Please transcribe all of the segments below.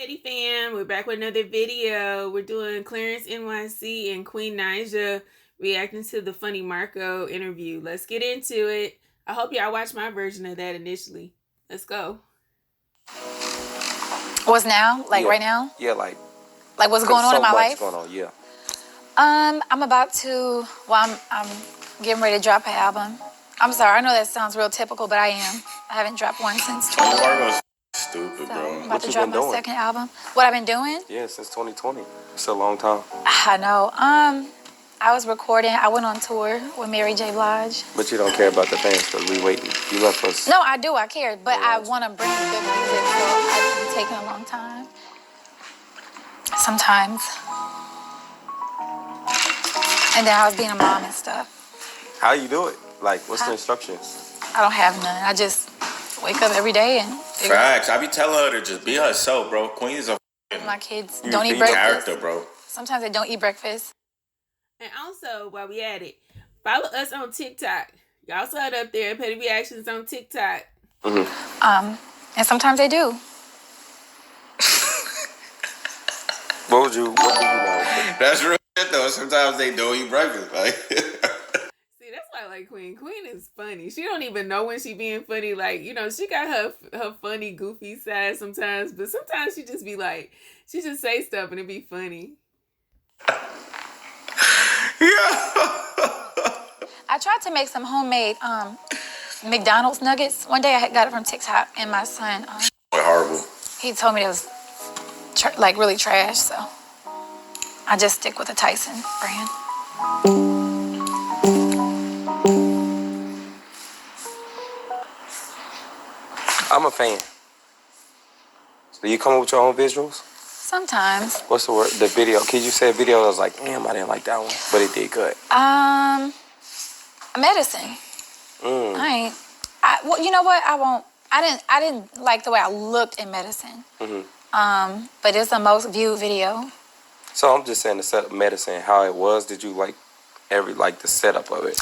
Hey fam, we're back with another video. We're doing Clarence NYC and QUEENNAIJA reacting to the Funnymarco interview. Let's get into it. I hope y'all watched my version of that initially. Let's go. What's now? Like right now? Yeah, like what's going on in my life? Going on, yeah. I'm about to. Well, I'm getting ready to drop an album. I'm sorry, I know that sounds real typical, but I am. I haven't dropped one since 2020. Stupid, So, bro. I'm about What to you drop been my doing? second album. What I've been doing? Yeah, since 2020. It's a long time. I know. I was recording. I went on tour with Mary J. Blige. But you don't care about the fans because we waiting. You left us. No, I do. I care, but I want to bring good music, so I've been taking a long time. Sometimes. And then I was being a mom and stuff. How you do it? Like, what's the instructions? I don't have none. I just wake up every day and figure Facts. I be telling her to just be herself, bro. Queen is a my kids don't eat breakfast. character, bro. Sometimes they don't eat breakfast. And also, while we at it, follow us on TikTok. Y'all saw it up there, Petty Reactions on TikTok. And sometimes they do. What do you know? That's real shit, though. Sometimes they don't eat breakfast. Like, See, that's why I like Queen. Queen is funny. She don't even know when she being funny. Like, you know, she got her funny, goofy side sometimes, but sometimes she just be like, she just say stuff and it be funny. I tried to make some homemade McDonald's nuggets. One day I got it from TikTok, and my son, horrible. he told me it was like really trash, so I just stick with the Tyson brand. I'm a fan. So you come up with your own visuals? Sometimes. What's the word? The video. Can you say a video that was like, damn, I didn't like that one, but it did good? Medicine. Well, you know what? I didn't like the way I looked in medicine. But it's the most viewed video. So I'm just saying the setup, medicine, how it was. Did you like the setup of it?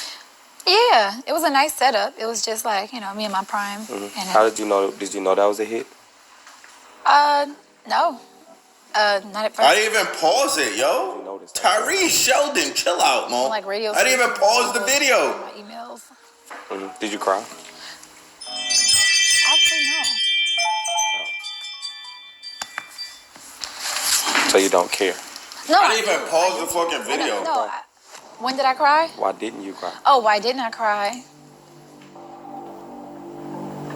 Yeah, it was a nice setup. It was just like, you know, me and my prime. And How did you know? Did you know that was a hit? No. Not at first. I didn't even pause it, yo. Tyrese Sheldon, chill out, man. Like radio I didn't even pause the video. My emails. Did you cry? Actually, no. So you don't care? No, I didn't even pause the fucking video. When did I cry? Why didn't you cry? Oh, why didn't I cry?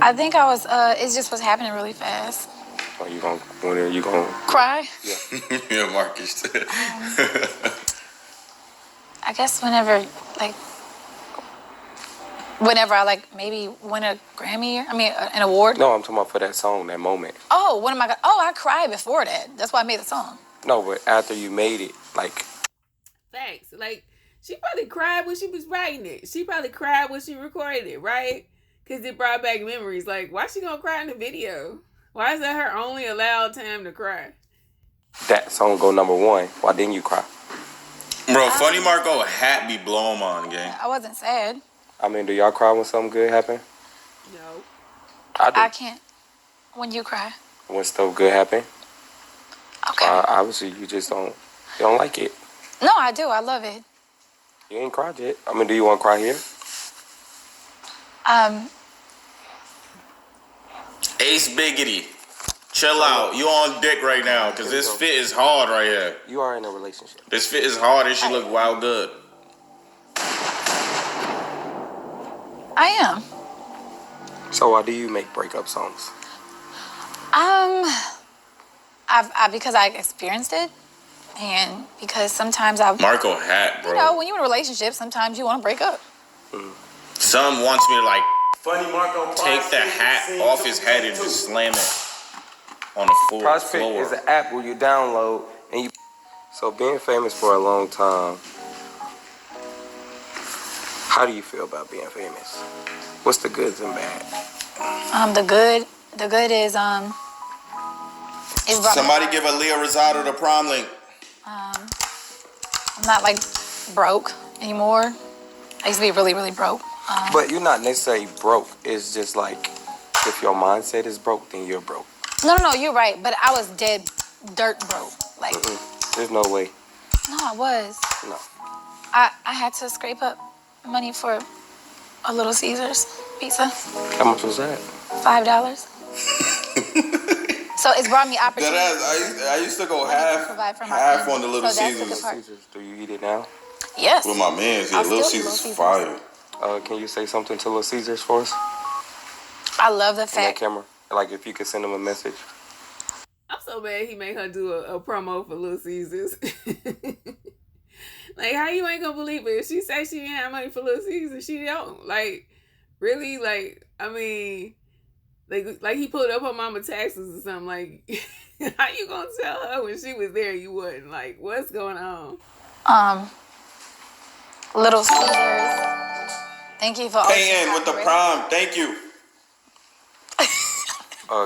I think I was, it just was happening really fast. When are you gonna Cry? Yeah. Yeah, Marcus. I guess whenever I maybe win a Grammy, an award. No, I'm talking about for that song, that moment. Oh, what am I gonna, I cried before that. That's why I made the song. No, but after you made it, like. Thanks. Like, she probably cried when she was writing it. She probably cried when she recorded it, right? Because it brought back memories. Like, why she gonna cry in the video? Why is that her only allowed time to cry? That song go #1. Why didn't you cry? Bro, Funnymarco hat be blowing on, gang. I wasn't sad. I mean, do y'all cry when something good happen? No. I do. I can't. When you cry. When stuff good happen? Okay. Obviously, you don't like it. No, I do. I love it. You ain't cried yet. I mean, do you want to cry here? Ace Biggity, chill out. You on dick right now, because this fit is hard right here. You are in a relationship. This fit is hard and she look wild good. I am. So why do you make breakup songs? Because I experienced it, and because sometimes Marco hat, bro. You know, when you're in a relationship, sometimes you want to break up. Some wants me to like Funnymarco take the hat off his head and just slam it on the floor. Prospect is an app where you download and you. So being famous for a long time, how do you feel about being famous? What's the goods and bad? The good is somebody give Aaliyah Rosado the prom link. I'm not like broke anymore. I used to be really, really broke. But you're not necessarily broke. It's just like if your mindset is broke, then you're broke. No, you're right. But I was dead dirt broke. Like, There's no way. no, I was. No. I had to scrape up money for a Little Caesars pizza. How much was that? $5. So it's brought me opportunity. I used to go half on the Little Caesars. Do you eat it now? Yes. With my man, Little Caesars fire. Can you say something to Little Caesars for us? I love the On that fact. camera. Like if you could send them a message. I'm so mad he made her do a promo for Little Caesars. Like, how you ain't gonna believe it? If she say she didn't have money for Little Caesars, she don't. Like, really? Like, I mean, like he pulled up her mama taxes or something. Like, how you gonna tell her when she was there you wasn't? Like, what's going on? Little Caesars. Thank you for all Paying with the prime. Thank you.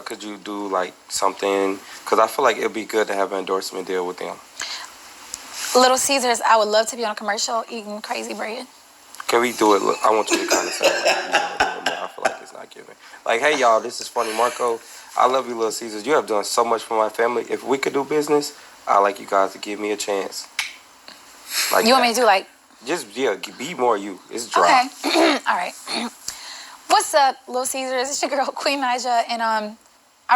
Could you do like something? Because I feel like it'd be good to have an endorsement deal with them. Little Caesars, I would love to be on a commercial eating crazy bread. Can we do it? Look, I want you to kind of sound like you know, I feel like it's not giving. Like, hey y'all, this is Funnymarco. I love you, Little Caesars. You have done so much for my family. If we could do business, I'd like you guys to give me a chance. Like, you want me to do like? Just be more you. It's dry. Okay. All right. What's up, Little Caesars? It's your girl QUEENNAIJA, and I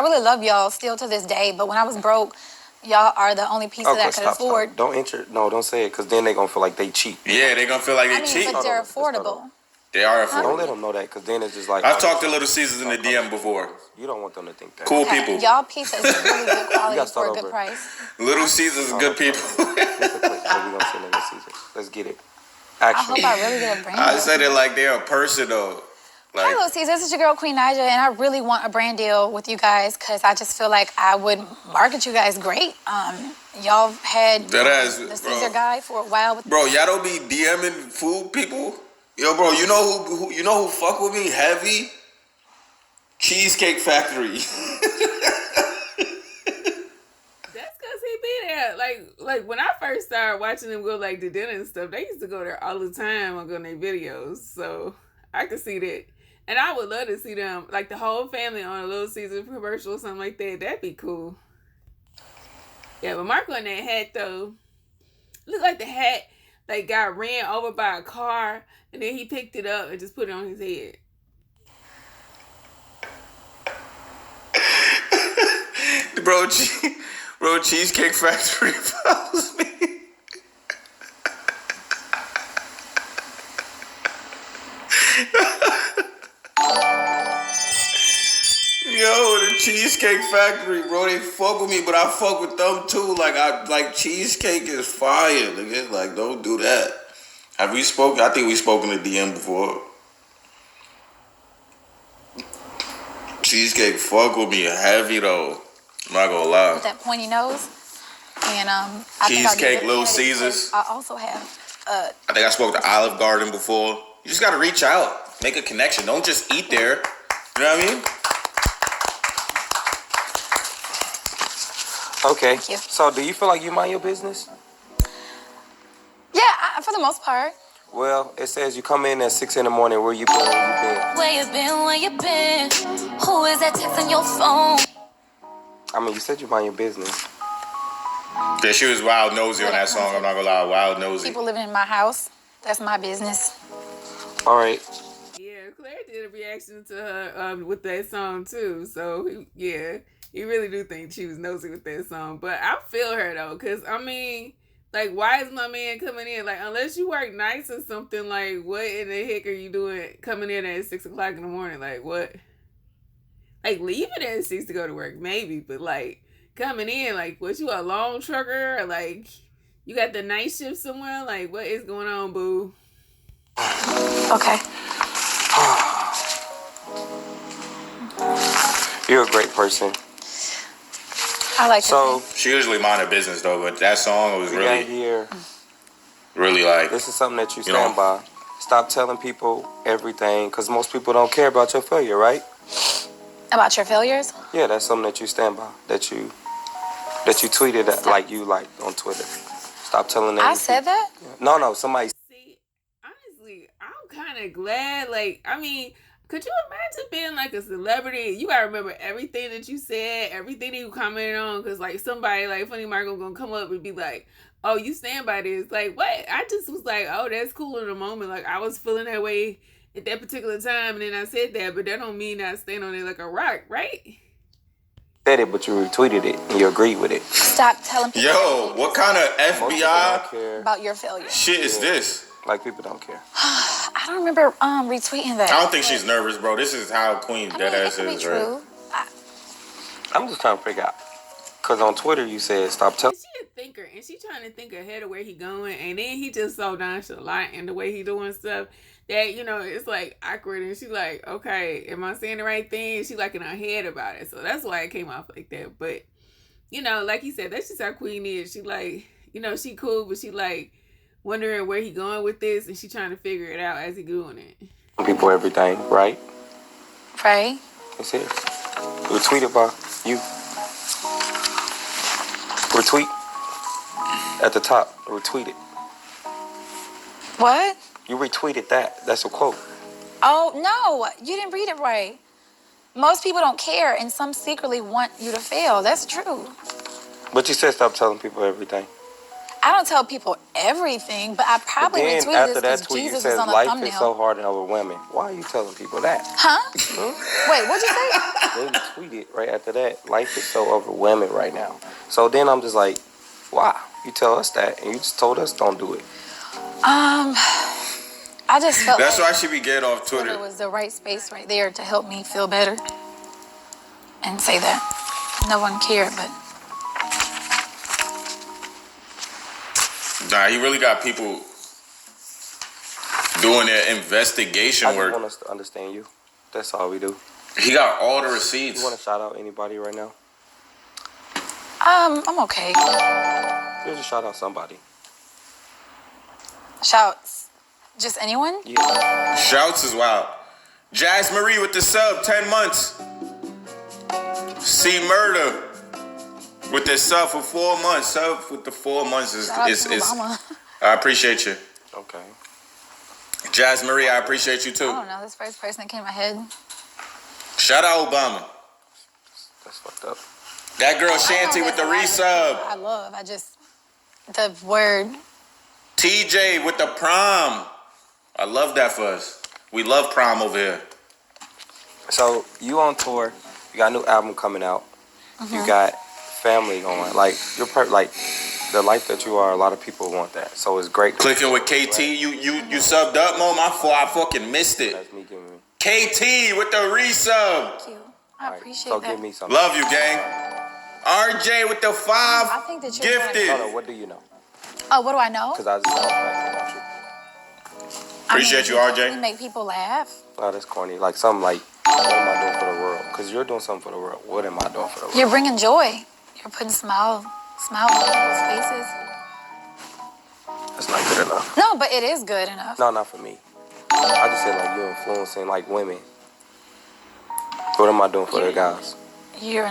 really love y'all still to this day. But when I was broke, y'all are the only pizza that I could afford. Stop. Don't say it, because then they're going to feel like they cheat. Yeah, they're going to feel like they cheat. But they're affordable. They are affordable. Don't let them know that, because then it's just like... I've talked to Little Caesars in the DM before. You don't want them to think that. Cool people. Y'all pizza is really good quality for a good price. Little Caesars is good people. We're going to send Little Caesars. Let's get it. I hope I really get a brand deal. I said it like they're a person, though. Like, hey, Little Caesars, this is your girl QUEENNAIJA, and I really want a brand deal with you guys because I just feel like I would market you guys great. Y'all had the Caesar guy for a while. Bro, y'all don't be DMing food people? Yo, bro, you know who fuck with me heavy? Cheesecake Factory. That's because he be there. Like when I first started watching them go like to dinner and stuff, they used to go there all the time on their videos. So I could see that. And I would love to see them, like the whole family on a Little Caesars commercial or something like that. That'd be cool. Yeah, but Marco in that hat though, looked like the hat like got ran over by a car and then he picked it up and just put it on his head. Bro, Cheesecake Factory follows me. Yo, the Cheesecake Factory, bro, they fuck with me, but I fuck with them too. Like cheesecake is fire, nigga. Like, don't do that. Have we spoken? I think we spoke in the DM before. Cheesecake fuck with me heavy though. I'm not gonna lie. With that pointy nose. And Cheesecake, Little Caesars. I also have I think I spoke to Olive Garden before. You just gotta reach out. Make a connection. Don't just eat there. You know what I mean? Okay. Thank you. So do you feel like you mind your business? Yeah, for the most part. Well, it says you come in at 6 in the morning. Where you been? Where you been? Who is that texting your phone? I mean, you said you mind your business. Yeah, she was wild nosy on that song. I'm not gonna lie, wild nosy. People living in my house, that's my business. All right. Yeah, Clare did a reaction to her with that song too. So you really do think she was nosy with that song. But I feel her though, because I mean, like, why is my man coming in? Like, unless you work nights or something, like, what in the heck are you doing coming in at 6 o'clock in the morning? Like, what? Like, leaving at 6 to go to work, maybe, but like coming in, like, what, you a long trucker? Or like, you got the night shift somewhere? Like, what is going on, boo? Okay. You're a great person. I like so. She usually mind her business though, but that song was really like. This is something that you stand by. Stop telling people everything, because most people don't care about your failure, right? About your failures? Yeah, that's something that you stand by. That you tweeted like on Twitter. Stop telling them. I said that? No, somebody. See, honestly, I'm kind of glad. Like, I mean, Could you imagine being like a celebrity? You gotta remember everything that you said, everything that you commented on, because like somebody like Funnymarco gonna come up and be like, "Oh, you stand by this?" Like what? I just was like, "Oh, that's cool in the moment." Like I was feeling that way at that particular time, and then I said that, but that don't mean I stand on it like a rock, right? Said it, but you retweeted it and you agreed with it. Stop telling people. Yo, what kind of FBI about your failure shit is this? Like people don't care. I don't remember retweeting that. I don't think she's nervous, bro. This is how Queen deadass is, right? I'm just trying to figure out. Because on Twitter you said stop telling. She a thinker, and she trying to think ahead of where he going, and then he just so nonchalant in the way he doing stuff that, you know, it's like awkward, and she like, okay, am I saying the right thing? She like in her head about it, so that's why it came off like that. But, you know, like you said, that's just how Queen is. She like, you know, she cool, but she like wondering where he going with this, and she trying to figure it out as he doing it. People everything, right? Right. It's it. Retweeted by you. Retweet at the top. Retweet it. What? You retweeted that. That's a quote. Oh, no. You didn't read it right. Most people don't care, and some secretly want you to fail. That's true. But you said stop telling people everything. I don't tell people everything, but I probably retweeted this because Jesus was on the life thumbnail. is so hard and overwhelming. Why are you telling people that? Huh? Wait, what'd you say? They retweeted right after that. Life is so overwhelming right now. So then I'm just like, wow, you tell us that, and you just told us don't do it. I just felt that's like why she be getting off Twitter. It was the right space right there to help me feel better and say that no one cared, but. Nah, he really got people doing their investigation I just work. want us to understand you. That's all we do. He got all the receipts. You want to shout out anybody right now? I'm okay. You just shout out somebody. Shouts. Just anyone? Yeah. Shouts is wild. Jazz Marie with the sub, 10 months. C Murder with the sub for 4 months. Sub with the 4 months is I appreciate you. Okay. Jazz Marie, I appreciate you too. I don't know. This first person that came in my head. Shout out Obama. That's fucked up. That girl Shanty with the resub. The word. TJ with the prom. I love that for us. We love prom over here. So you on tour? You got a new album coming out. Mm-hmm. You got family going. Like you're like the life that you are. A lot of people want that. So it's great. Clicking with KT. Right? You subbed up, Mo. My fault. I fucking missed it. That's me giving me. KT with the resub. Thank you. I appreciate so that. Give me something. Love you, gang. RJ with the 5. I think that you're gifted. No, what do you know? Oh, what do I know? Because I just know about you. Appreciate you, RJ. You make people laugh. Oh, that's corny. Like something like, what am I doing for the world? Because you're doing something for the world. What am I doing for the world? You're bringing joy. You're putting smiles on people's faces. That's not good enough. No, but it is good enough. No, not for me. I just said like you're influencing like women. What am I doing for the guys? You're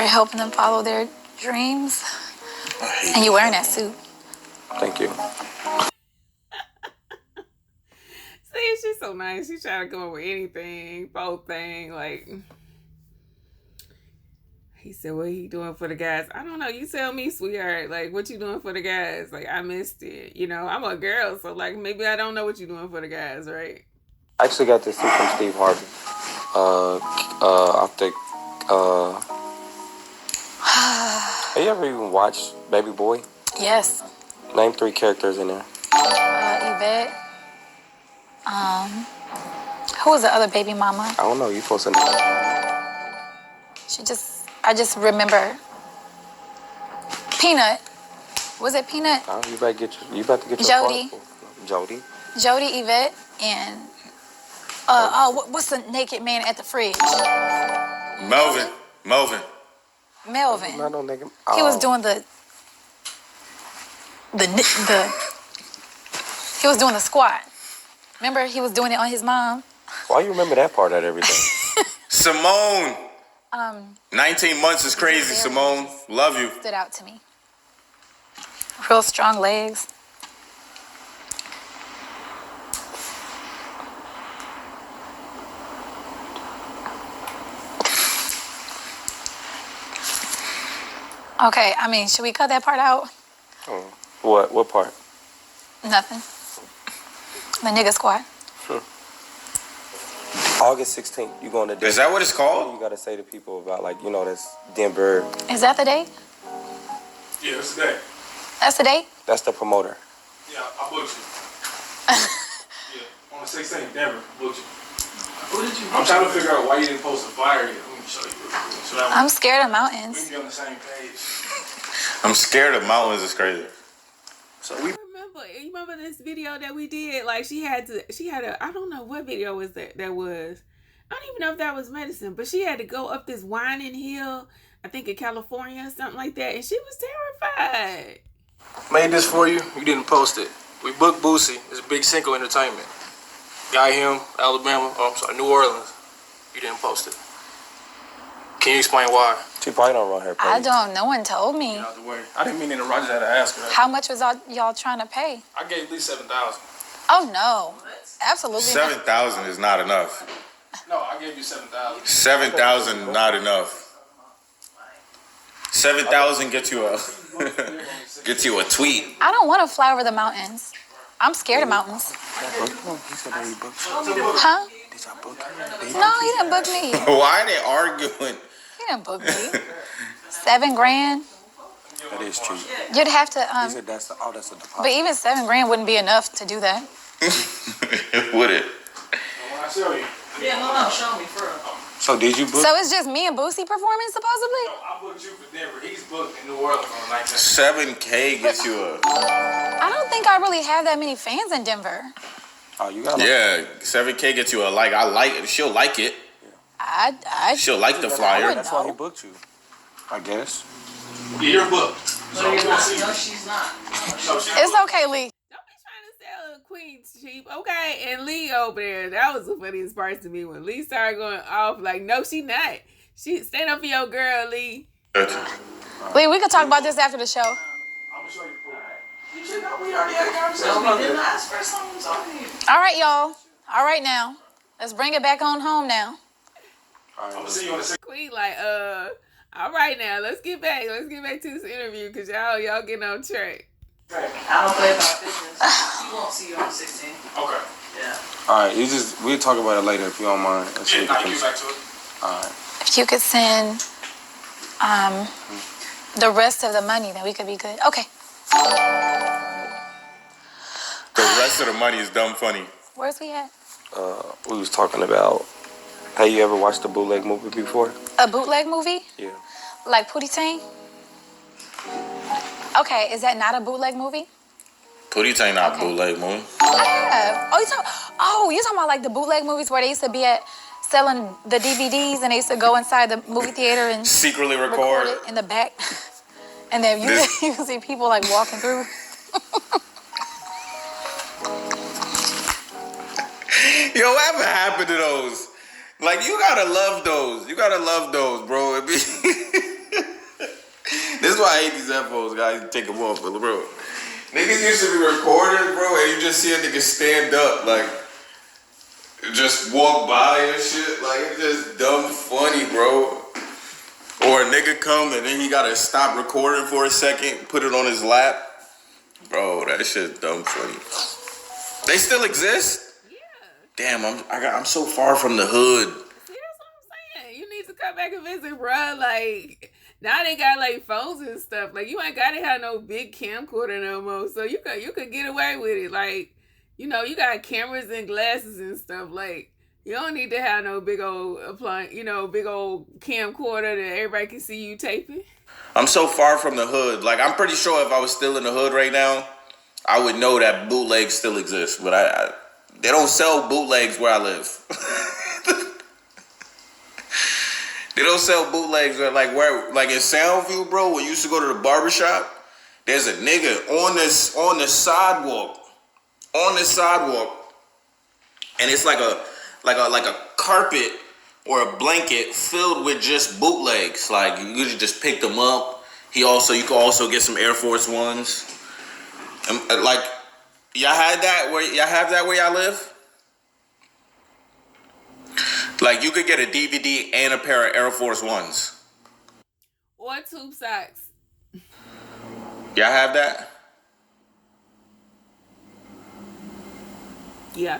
helping them follow their dreams. And you're wearing that suit. Thank you. See, she's so nice. She's trying to come up with anything, both thing. Like, he said, what he doing for the guys? I don't know. You tell me, sweetheart. Like, what you doing for the guys? Like, I missed it. You know, I'm a girl, so, like, maybe I don't know what you doing for the guys, right? I actually got this too from Steve Harvey. I think, have you ever even watched Baby Boy? Yes. Name 3 characters in there. Yvette. Who was the other baby mama? I don't know. You supposed to know. I just remember Peanut. Was it Peanut? Oh, you better get your Jody. Jody. Jody, Yvette, and what's the naked man at the fridge? Melvin. Melvin. No, nigga. He was doing he was doing the squat. Remember, he was doing it on his mom. Why you remember that part of everything? Simone. 19 months is crazy, Simone. Love you. Stood out to me. Real strong legs. Okay, I mean, should we cut that part out? What part? Nothing. The nigga squad. August 16th, you going to Denver. Is that what it's called? You got to say to people about, like, you know, that's Denver. Is that the date? Yeah, that's the day. That's the date? That's the promoter. Yeah, I booked you. Yeah, on the 16th, Denver, booked you. I'm trying to figure out why you didn't post a flyer yet. Let me show you. So I'm scared of we mountains. can be on the same page. I'm scared of mountains. It's crazy. So we. You remember this video that we did? Like she had a, I don't know what video was that was. I don't even know if that was medicine, but she had to go up this winding hill, I think in California or something like that, and she was terrified. Made this for you. You didn't post it. We booked Boosie. It's Big Cinco Entertainment. Got him, Alabama. Oh, I'm sorry, New Orleans. You didn't post it. Can you explain why? She probably don't run her page. I don't. No one told me. Get out the way. I didn't mean to interrupt. I just had to ask her. How much was y'all trying to pay? I gave at least 7,000. Oh, no. Absolutely not. 7,000 is not enough. No, I gave you 7,000. 7,000 not enough. 7,000 get you a tweet. I don't want to fly over the mountains. I'm scared of mountains. Huh? No, he didn't book me. Why are they arguing? He didn't book me. $7,000. That is cheap. You'd have to, He said that's the deposit. but even $7,000 wouldn't be enough to do that. Would it? When I show you. Yeah, no, show me for real. So did you book? So it's just me and Boosie performing, supposedly? I booked you for Denver. He's booked in New Orleans on the 19th. 7K gets you a... I don't think I really have that many fans in Denver. Oh, you got Yeah, 7K gets you a like. I like it. She'll like it. She'll like the flyer. That's why he booked you, I guess. Yeah, you're booked. No, you're not. No, she's not. It's okay, Lee. Don't be trying to sell Queen cheap, okay? And Lee over there, that was the funniest part to me when Lee started going off like, no, she not. She stand up for your girl, Lee. Lee, we could talk about this after the show. I'm gonna show you the proof. You should know we already had a conversation. We didn't ask for something talking to you. All right, y'all. All right, now. Let's bring it back on home now. I'm gonna see you on the 16th. Queen like, all right now, let's get back to this interview because y'all getting on track. I don't play about business. She won't see you on the 16th. Okay. Yeah. All right, we'll talk about it later if you don't mind. Yeah, now you get back to it. All right. If you could send the rest of the money, then we could be good. Okay. The rest of the money is dumb funny. Where's we at? We was talking about. Have you ever watched a bootleg movie before? A bootleg movie? Yeah. Like Pootie Tang? Okay, is that not a bootleg movie? Pootie Tang not bootleg movie. I have. You're talking about like the bootleg movies where they used to be selling the DVDs and they used to go inside the movie theater and Secretly record. it in the back. And then you see people like walking through. Yo, whatever happened to those? Like, you gotta love those. You gotta love those, bro. This is why I hate these headphones, guys. Take them off, bro. Niggas used to be recording, bro, and you just see a nigga stand up, like, just walk by and shit. Like, it's just dumb funny, bro. Or a nigga come and then he gotta stop recording for a second, put it on his lap. Bro, that shit's dumb funny. They still exist? Damn, I'm so far from the hood. See, that's what I'm saying. You need to come back and visit, bro. Like, now they got like phones and stuff. Like, you ain't gotta have no big camcorder no more. So you could get away with it. Like, you know, you got cameras and glasses and stuff. Like, you don't need to have no big old big old camcorder that everybody can see you taping. I'm so far from the hood. Like, I'm pretty sure if I was still in the hood right now, I would know that bootlegs still exist. But they don't sell bootlegs where I live. They don't sell bootlegs where in Soundview, bro, when you used to go to the barbershop, there's a nigga on the sidewalk. And it's like a carpet or a blanket filled with just bootlegs. Like, you could just pick them up. You could also get some Air Force Ones. And, like, y'all have that where y'all live? Like, you could get a DVD and a pair of Air Force Ones. Or tube socks. Y'all have that? Yeah.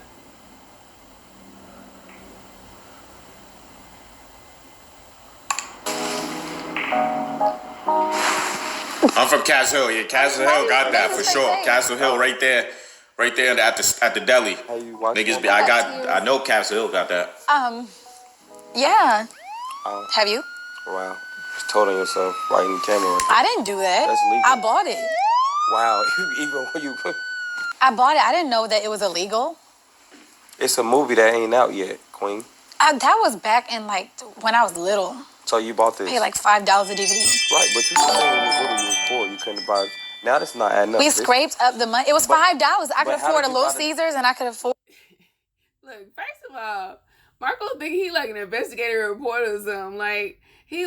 I'm from Castle Hill. Yeah, Castle Hill got that for sure. Castle Hill right there at the deli. Niggas be, I know Castle Hill got that. Yeah. Oh. Have you? Wow. Just told on yourself right in the camera. I didn't do that. That's legal. I bought it. Wow. Even when you put. I bought it. I didn't know that it was illegal. It's a movie that ain't out yet, Queen. That was back in like when I was little. So you bought this? I paid like $5 a DVD. Right, but you said when you was little, you was poor. You couldn't buy. Now that's not adding up. We scraped up the money. It was $5. I could afford a Little Caesars, and I could afford. Look, first of all, Marco think he like an investigative reporter or something. Like he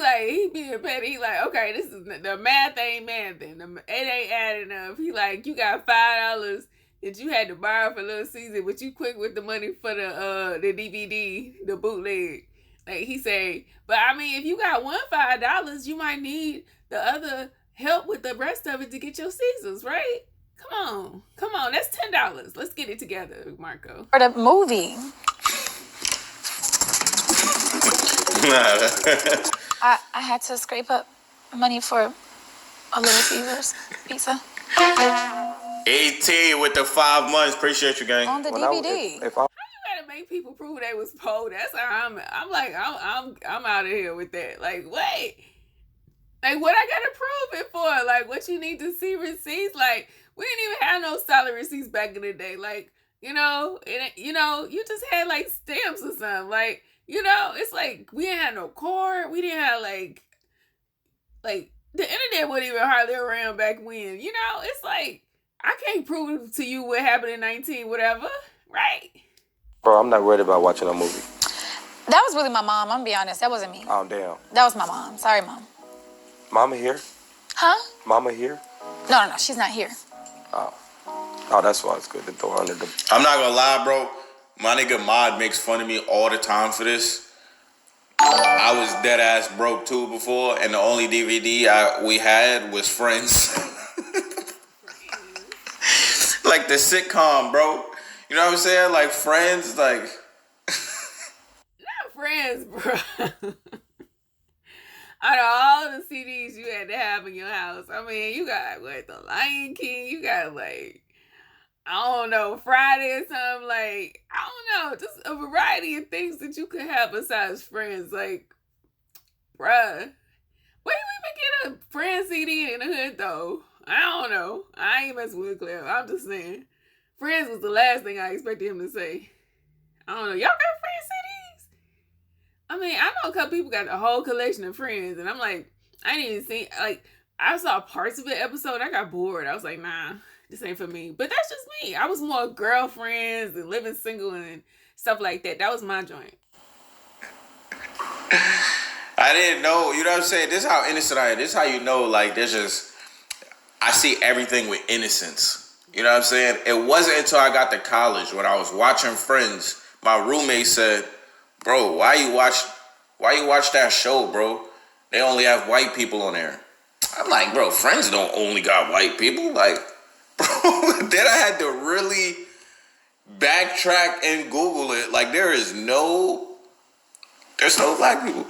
being petty. He like, okay, this is the math ain't mathing. It ain't adding up. He like, you got $5 that you had to borrow for Little Caesar, but you quick with the money for the DVD, the bootleg. Like he say, but I mean, if you got $5, you might need the other help with the rest of it to get your Caesars, right? Come on, that's $10. Let's get it together, Marco. For the movie. I had to scrape up money for a Little Caesars pizza. 18 with the 5 months. Appreciate you, gang. On the DVD. How you gotta make people prove they was poor? That's how I'm like, I'm out of here with that. Like, wait. Like, what I gotta prove it for? Like, what you need to see receipts? Like, we didn't even have no solid receipts back in the day. Like, you just had like stamps or something. Like, it's like we didn't have no card. We didn't have like the internet wasn't even hardly around back when. It's like I can't prove to you what happened in 19 whatever, right? Bro, I'm not worried about watching a movie. That was really my mom. I'm gonna be honest. That wasn't me. Oh damn. That was my mom. Sorry, Mom. Mama here? Huh? Mama here? No, she's not here. Oh, that's why it's good to throw her under the. I'm not gonna lie, bro. My nigga Mod makes fun of me all the time for this. I was dead ass broke too before, and the only DVD we had was Friends. Like the sitcom, bro. You know what I'm saying? Like Friends, like. Not Friends, bro. Out of all the CDs you had to have in your house, I mean, you got the Lion King, you got like, I don't know, Friday or something, like, I don't know, just a variety of things that you could have besides Friends, like, bruh. Where do we even get a Friends CD in the hood though? I don't know. I ain't messing with Clare. I'm just saying. Friends was the last thing I expected him to say. I don't know. Y'all got Friends CDs? I mean, I know a couple people got a whole collection of Friends, and I'm like, I didn't even see, like, I saw parts of the episode, and I got bored. I was like, nah, this ain't for me. But that's just me. I was more girlfriends and living single and stuff like that. That was my joint. I didn't know. You know what I'm saying? This is how innocent I am. This is how you know, like, there's just, I see everything with innocence. You know what I'm saying? It wasn't until I got to college when I was watching Friends, my roommate said, bro, why you watch that show, bro? They only have white people on there. I'm like, bro, Friends don't only got white people. Like, bro, then I had to really backtrack and Google it. Like, there's no black people.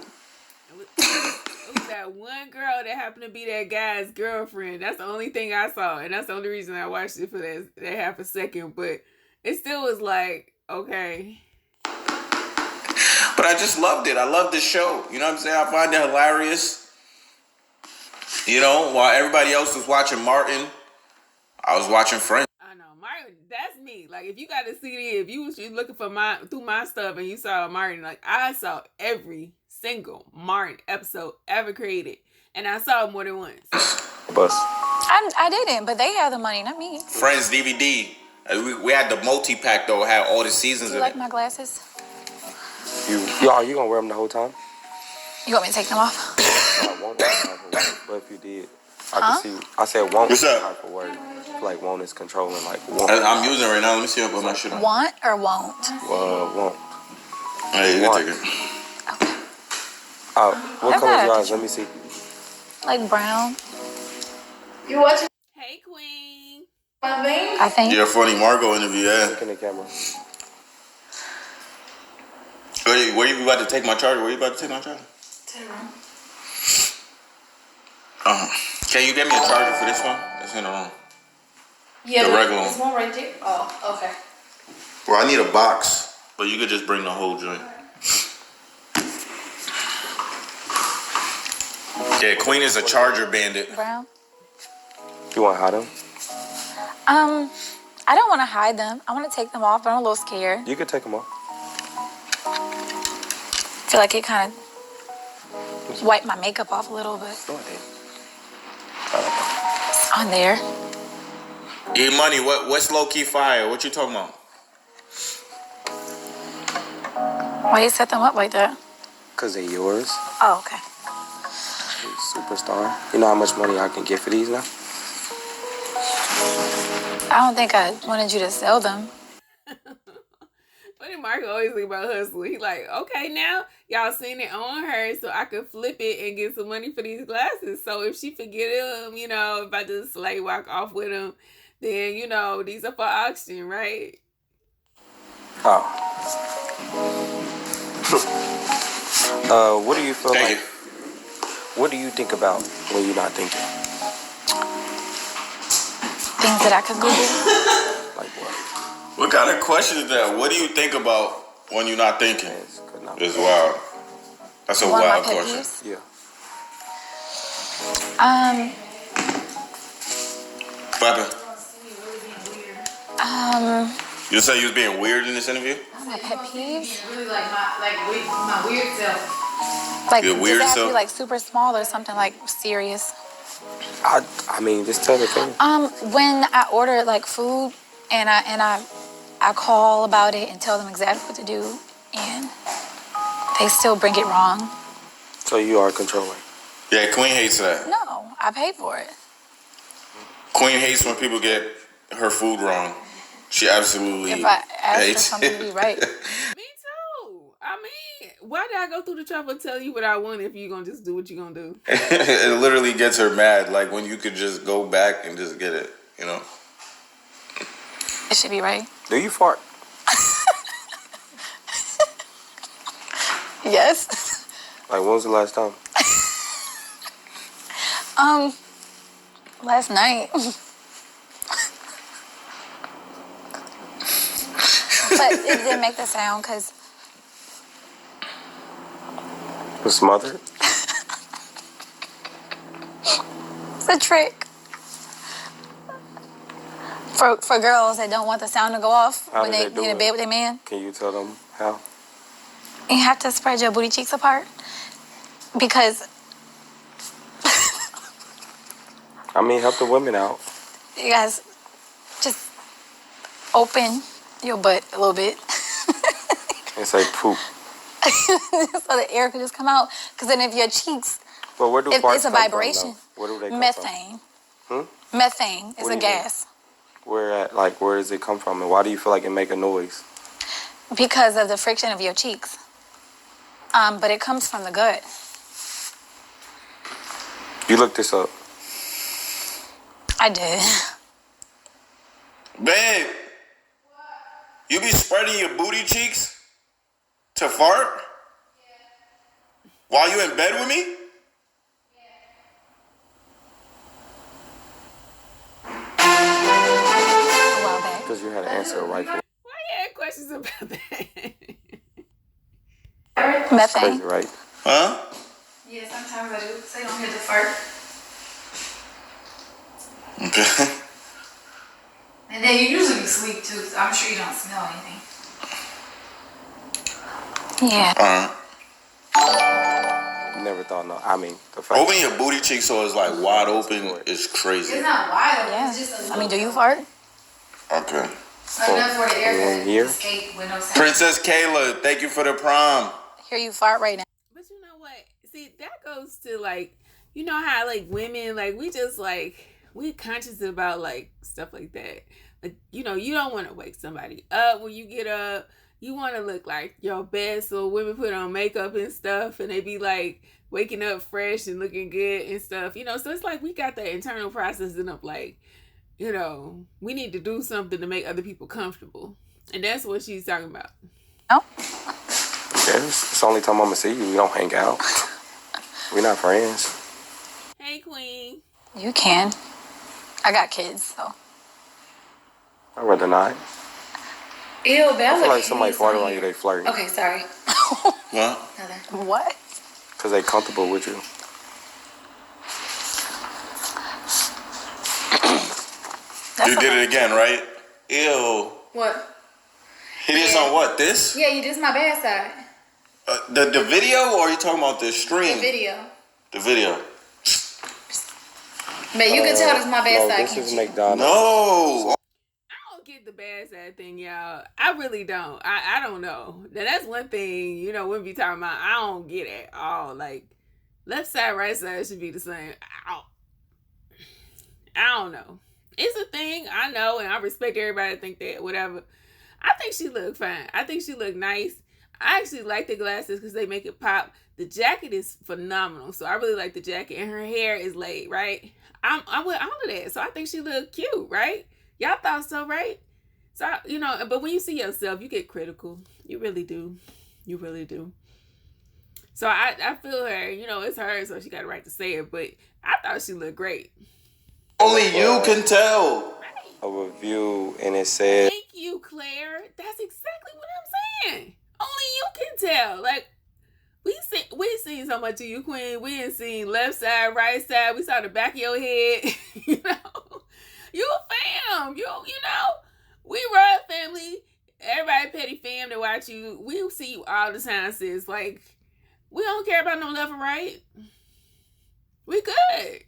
It was that one girl that happened to be that guy's girlfriend. That's the only thing I saw, and that's the only reason I watched it for that half a second. But it still was like, okay. But I just loved it. I love the show. You know what I'm saying? I find it hilarious. You know, while everybody else was watching Martin, I was watching Friends. I know, Martin. That's me. Like, if you got a CD, if you was looking for through my stuff and you saw Martin, like, I saw every single Martin episode ever created, and I saw it more than once. Bus. I didn't, but they have the money, not me. Friends DVD. We had the multi-pack, though. Had all the seasons Do you like my glasses? Are you gonna wear them the whole time? You want me to take them off? I won't. But if you did, I can see. I said won't. What's up? Type of word. Like won't is controlling. Like won't. I'm using it right now. Let me see if I put my shit on. Want or won't? Won't. Hey, you can take it. Okay. What color is your eyes? Let me see. Like brown. You watching? Hey, Queen. I think. Yeah, Funnymarco interview, yeah. Look in the camera. Where you about to take my charger? Where you about to take my charger? To the room. Can you get me a charger for this one? It's in the room. Yeah, the regular there's one right there. Oh, okay. Well, I need a box, but you could just bring the whole joint. Yeah, Queen is a charger bandit. Brown. You want to hide them? I don't want to hide them. I want to take them off, but I'm a little scared. You could take them off. I feel like it kind of wiped my makeup off a little bit. Go ahead. It's on there. E-Money, what's low-key fire? What you talking about? Why you set them up like that? Because they're yours. Oh, okay. Superstar. You know how much money I can get for these now? I don't think I wanted you to sell them. Funnymarco always think about hustle. He like, okay, now y'all seen it on her, so I could flip it and get some money for these glasses. So if she forget them, you know, if I just slay walk off with them, then you know these are for auction, right? Oh. What do you feel like? What do you think about when you're not thinking? Things that I could Google. Like what? What kind of question is that? What do you think about when you're not thinking? It's wild. That's a wild question. Yeah. What happened? You say you was being weird in this interview? My pet peeves? Really like my weird self. Like, Your does weird it have to self? be like super small or something like serious? I mean, just tell the thing. When I order like food and I call about it and tell them exactly what to do, and they still bring it wrong. So you are controlling. Yeah, Queen hates that. No, I paid for it. Queen hates when people get her food wrong. She absolutely If I ask for hates something to be right. Me too. I mean, why did I go through the trouble to tell you what I want if you're gonna just do what you're gonna do? It literally gets her mad, like when you could just go back and just get it, you know? It should be right. Do you fart? Yes. Like, when was the last time? Last night. But it didn't make the sound because Was smothered? it's a trick. For girls that don't want the sound to go off How when do they they do get in it? bed with their man. Can you tell them how? You have to spread your booty cheeks apart because I mean, help the women out. you guys just open your butt a little bit And say poop. so the air can just come out. Because then if your cheeks, Well, where do if farts it's a come vibration, from, though? Where do they come methane. from? Methane is What do a you gas. Where does it come from? And why do you feel like it make a noise? Because of the friction of your cheeks. But it comes from the gut. You looked this up. I did. Babe, you be spreading your booty cheeks to fart? While you in bed with me? A while back. Because you had to answer it rightfully. Why you had questions about that? Methane. Crazy, right? Huh? Yeah, sometimes I do. Say don't hit the fart. Okay. And then you usually sleep too, so I'm sure you don't smell anything. Yeah. Never thought, no. I mean, the fact. Open your booty cheeks so it's like wide open is crazy. It's not wide open, Yeah. it's just a little. I mean, do you fart? Okay. Enough for the air to Here? escape with no sound. Princess Kayla, thank you for the prom. Hear you fart right now. But you know what? See, that goes to like, you know how like women, like we just like, we're conscious about like stuff like that. Like, you know, you don't want to wake somebody up when you get up. You want to look like your best. So women put on makeup and stuff and they be like waking up fresh and looking good and stuff. You know, so it's like we got that internal processing of like, you know, we need to do something to make other people comfortable. And that's what she's talking about. Oh. Yeah, it's the only time I'm gonna see you. We don't hang out. We're not friends. Hey, Queen. You can. I got kids, so. I'd rather not. Ew, Bella. I feel like somebody farted on you, they flirting. Okay, sorry. What? What? Because they comfortable with you. You did it again, right? Ew. What? He did on what? This? Yeah, you did my bad side. The video, or are you talking about the stream? The video. The video. But you can tell this my bad No, side. this is can't you? McDonald's. No. I don't get the bad side thing, y'all. I really don't. I don't know. Now, that's one thing, you know, we'll be talking about. I don't get at all. Like, left side, right side should be the same. I don't know. It's a thing, I know, and I respect everybody that think that, whatever. I think she looked fine. I think she looked nice. I actually like the glasses because they make it pop. The jacket is phenomenal, so I really like the jacket. And her hair is laid, right? I'm with all of that, so I think she looked cute, right? Y'all thought so, right? So, you know, but when you see yourself, you get critical. You really do. You really do. So I feel her, you know, it's her, so she got a right to say it, but I thought she looked great. Only you can tell. A review, and it said, Thank you, Claire. That's exactly what I'm saying. Only you can tell. Like, we seen so much of you, Queen. We ain't seen left side, right side. We saw the back of your head. You know, you a fam. You know, we royal family. Everybody petty fam to watch you. We see you all the time, sis. Like, we don't care about no left or right. We good.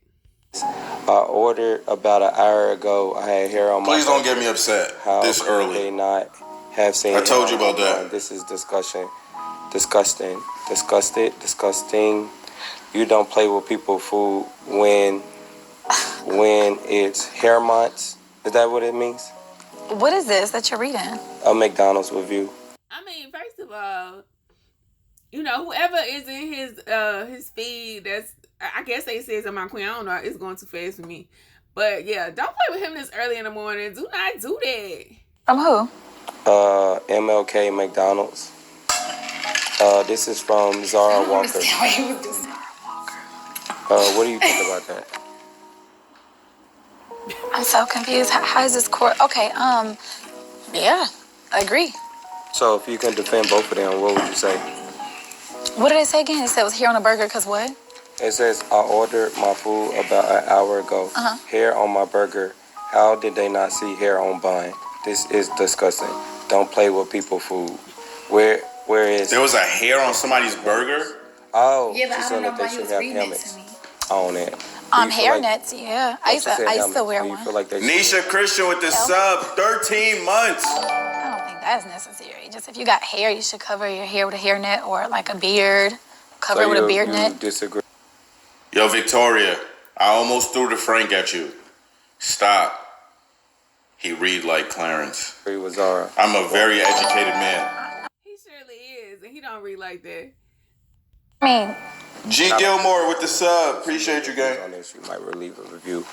I ordered about an hour ago. I had hair on my Please don't get me upset this How early. they not have seen I told you hair on about my that. mind? This is disgusting. You don't play with people's food when it's hair months. Is that what it means? What is this that you're reading? A McDonald's review. I mean, first of all, you know, whoever is in his feed, that's, I guess they says I'm my queen. I don't know. It's going too fast for me. But yeah, don't play with him this early in the morning. Do not do that. From who? MLK McDonald's. This is from Zara Walker. What you was doing. What do you think about that? I'm so confused. How is this court? Okay, yeah, I agree. So if you can defend both of them, what would you say? What did it say again? It said it was here on a burger, because what? It says, I ordered my food about an hour ago. Hair on my burger. How did they not see hair on bun? This is disgusting. Don't play with people's food. Where is... There was a hair on somebody's burger? Oh, Yeah, but she I said don't know that they why you should was have reading it helmets to me. on it. Do you feel Hair like- nets, yeah. I used She said to helmets. wear Do you one. feel like they should- Nisha Christian with the sub, 13 months. I don't think that's necessary. Just if you got hair, you should cover your hair with a hairnet or like a beard. Cover it with a beard you net. disagree? Yo, Victoria, I almost threw the Frank at you. Stop. He read like Clarence. Agree with Zara. I'm a very educated man. He surely is, and he don't read like that. I mean, G. Gilmore with the sub. Appreciate you, gang. On this, you might relieve a review.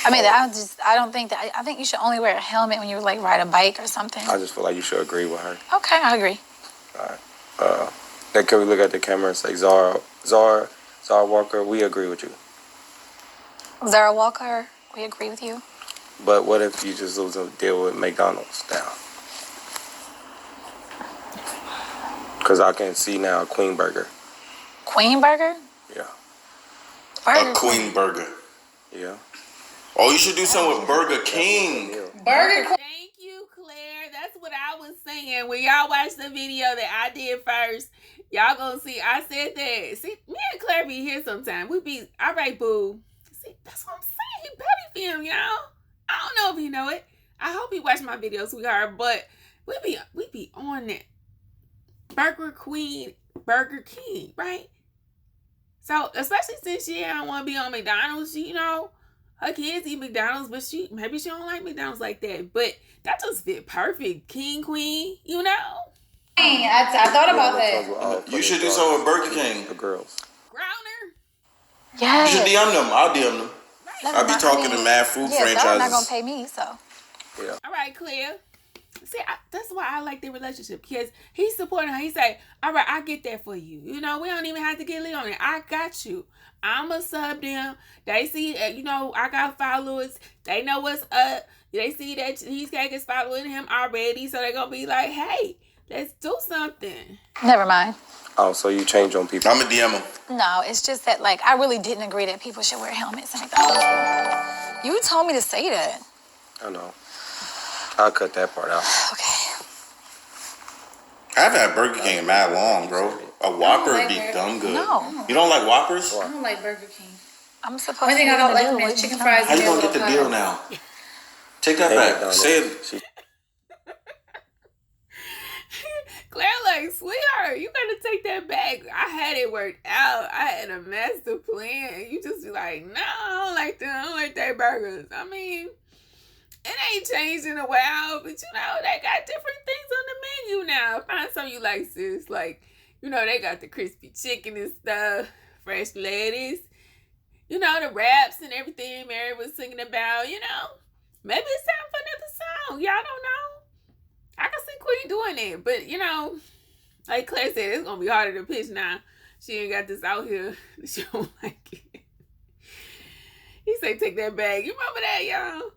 I don't think that. I think you should only wear a helmet when you like ride a bike or something. I just feel like you should agree with her. Okay, I agree. All right. Then can we look at the camera and say, Zara Walker, we agree with you. Zara Walker, we agree with you. But what if you just lose a deal with McDonald's now? Because I can see now a Queen Burger. Queen Burger? Yeah. Burger A Queen Burger. Yeah. Oh, you should do something with Burger King. Burger Queen. Thank you, Claire. That's what I was saying. When y'all watch the video that I did first, y'all gonna see I said that. See, me and Claire be here sometime. We be, all right, boo. See, that's what I'm saying. He petty film, y'all. I don't know if he know it. I hope he watched my video, sweetheart, but we be on that. Burger Queen, Burger King, right? So, especially since she don't want to be on McDonald's, you know, her kids eat McDonald's, but maybe she don't like McDonald's like that. But that just fit perfect. King, Queen, you know? I thought about that. You should do something with Burger King. The girls. Great. Yeah. You should DM them. I'll DM them. I'll be talking to mad food franchises. They're not gonna pay me, so. Yeah. All right, Claire. See, that's why I like the relationship, because he's supporting her. He say, all right, I get that for you. You know, we don't even have to get Lee on it. I got you. I'm a sub them. They see, you know, I got followers. They know what's up. They see that Cheesecake is following him already. So they're going to be like, hey, let's do something. Never mind. Oh, so you change on people? I'm a DM him. No, it's just that, like, I really didn't agree that people should wear helmets and McDonald's. You told me to say that. I know. I'll cut that part out. Okay. I haven't had Burger King in mad long, bro. A Whopper would be dumb good. No. You don't like Whoppers? I don't like Burger King. I'm supposed Only to thing I don't like deal is with chicken McDonald's. fries. How you gonna get the deal now? Take that back. Say it. Claire like, sweetheart, you gotta take that back. I had it worked out. I had a master plan. You just be like, no, I don't like that. I don't like that burgers. I mean, it ain't changed in a while, but you know, they got different things on the menu now. Find something you like, sis. Like, you know, they got the crispy chicken and stuff, fresh lettuce, you know, the wraps and everything Mary was singing about, you know. Maybe it's time for another song. Y'all don't know. I can see Queen doing it, but you know, like Claire said, it's gonna be harder to pitch now. She ain't got this out here. She don't like it. He say, take that bag. You remember that, y'all?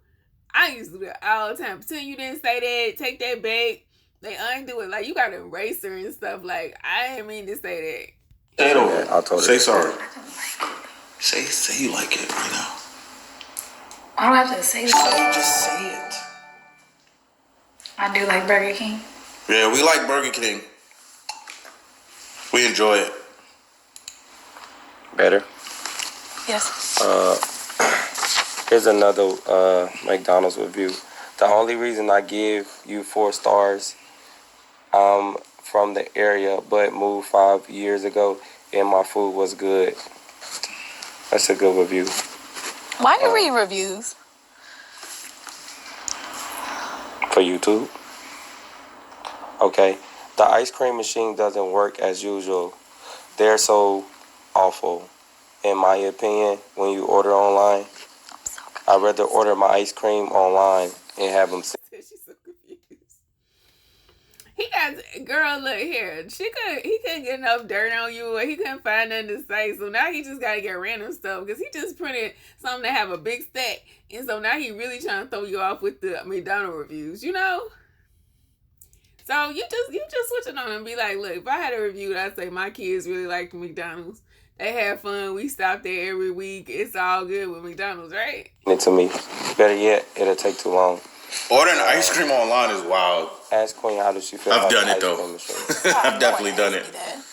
I used to do that all the time. Pretend you didn't say that. Take that bag. They undo it. Like, you got an eraser and stuff. Like, I didn't mean to say Say it over. I'll totally say sorry. Say you like it right now. I don't have to say that. Just say it. I do like Burger King. Yeah, we like Burger King. We enjoy it. Better. Yes. Here's another McDonald's review. The only reason I give you 4 stars, I'm from the area, but moved 5 years ago, and my food was good. That's a good review. Why do you read reviews? For YouTube. Okay. The ice cream machine doesn't work as usual. They're so awful, in my opinion, when you order online. I'd rather order my ice cream online and have them. She's so confused. He got, girl, look here. He couldn't get enough dirt on you, or he couldn't find nothing to say. So now he just got to get random stuff, because he just printed something to have a big stack. And so now he really trying to throw you off with the McDonald's reviews, you know? So you just switch it on and be like, look, if I had a review, I'd say my kids really like McDonald's. They have fun. We stop there every week. It's all good with McDonald's, right? It to me. Better yet, it'll take too long. Ordering ice cream online is wild. Ask Queen, how does she feel? I've about done the it ice though. cream machine? I've definitely done it.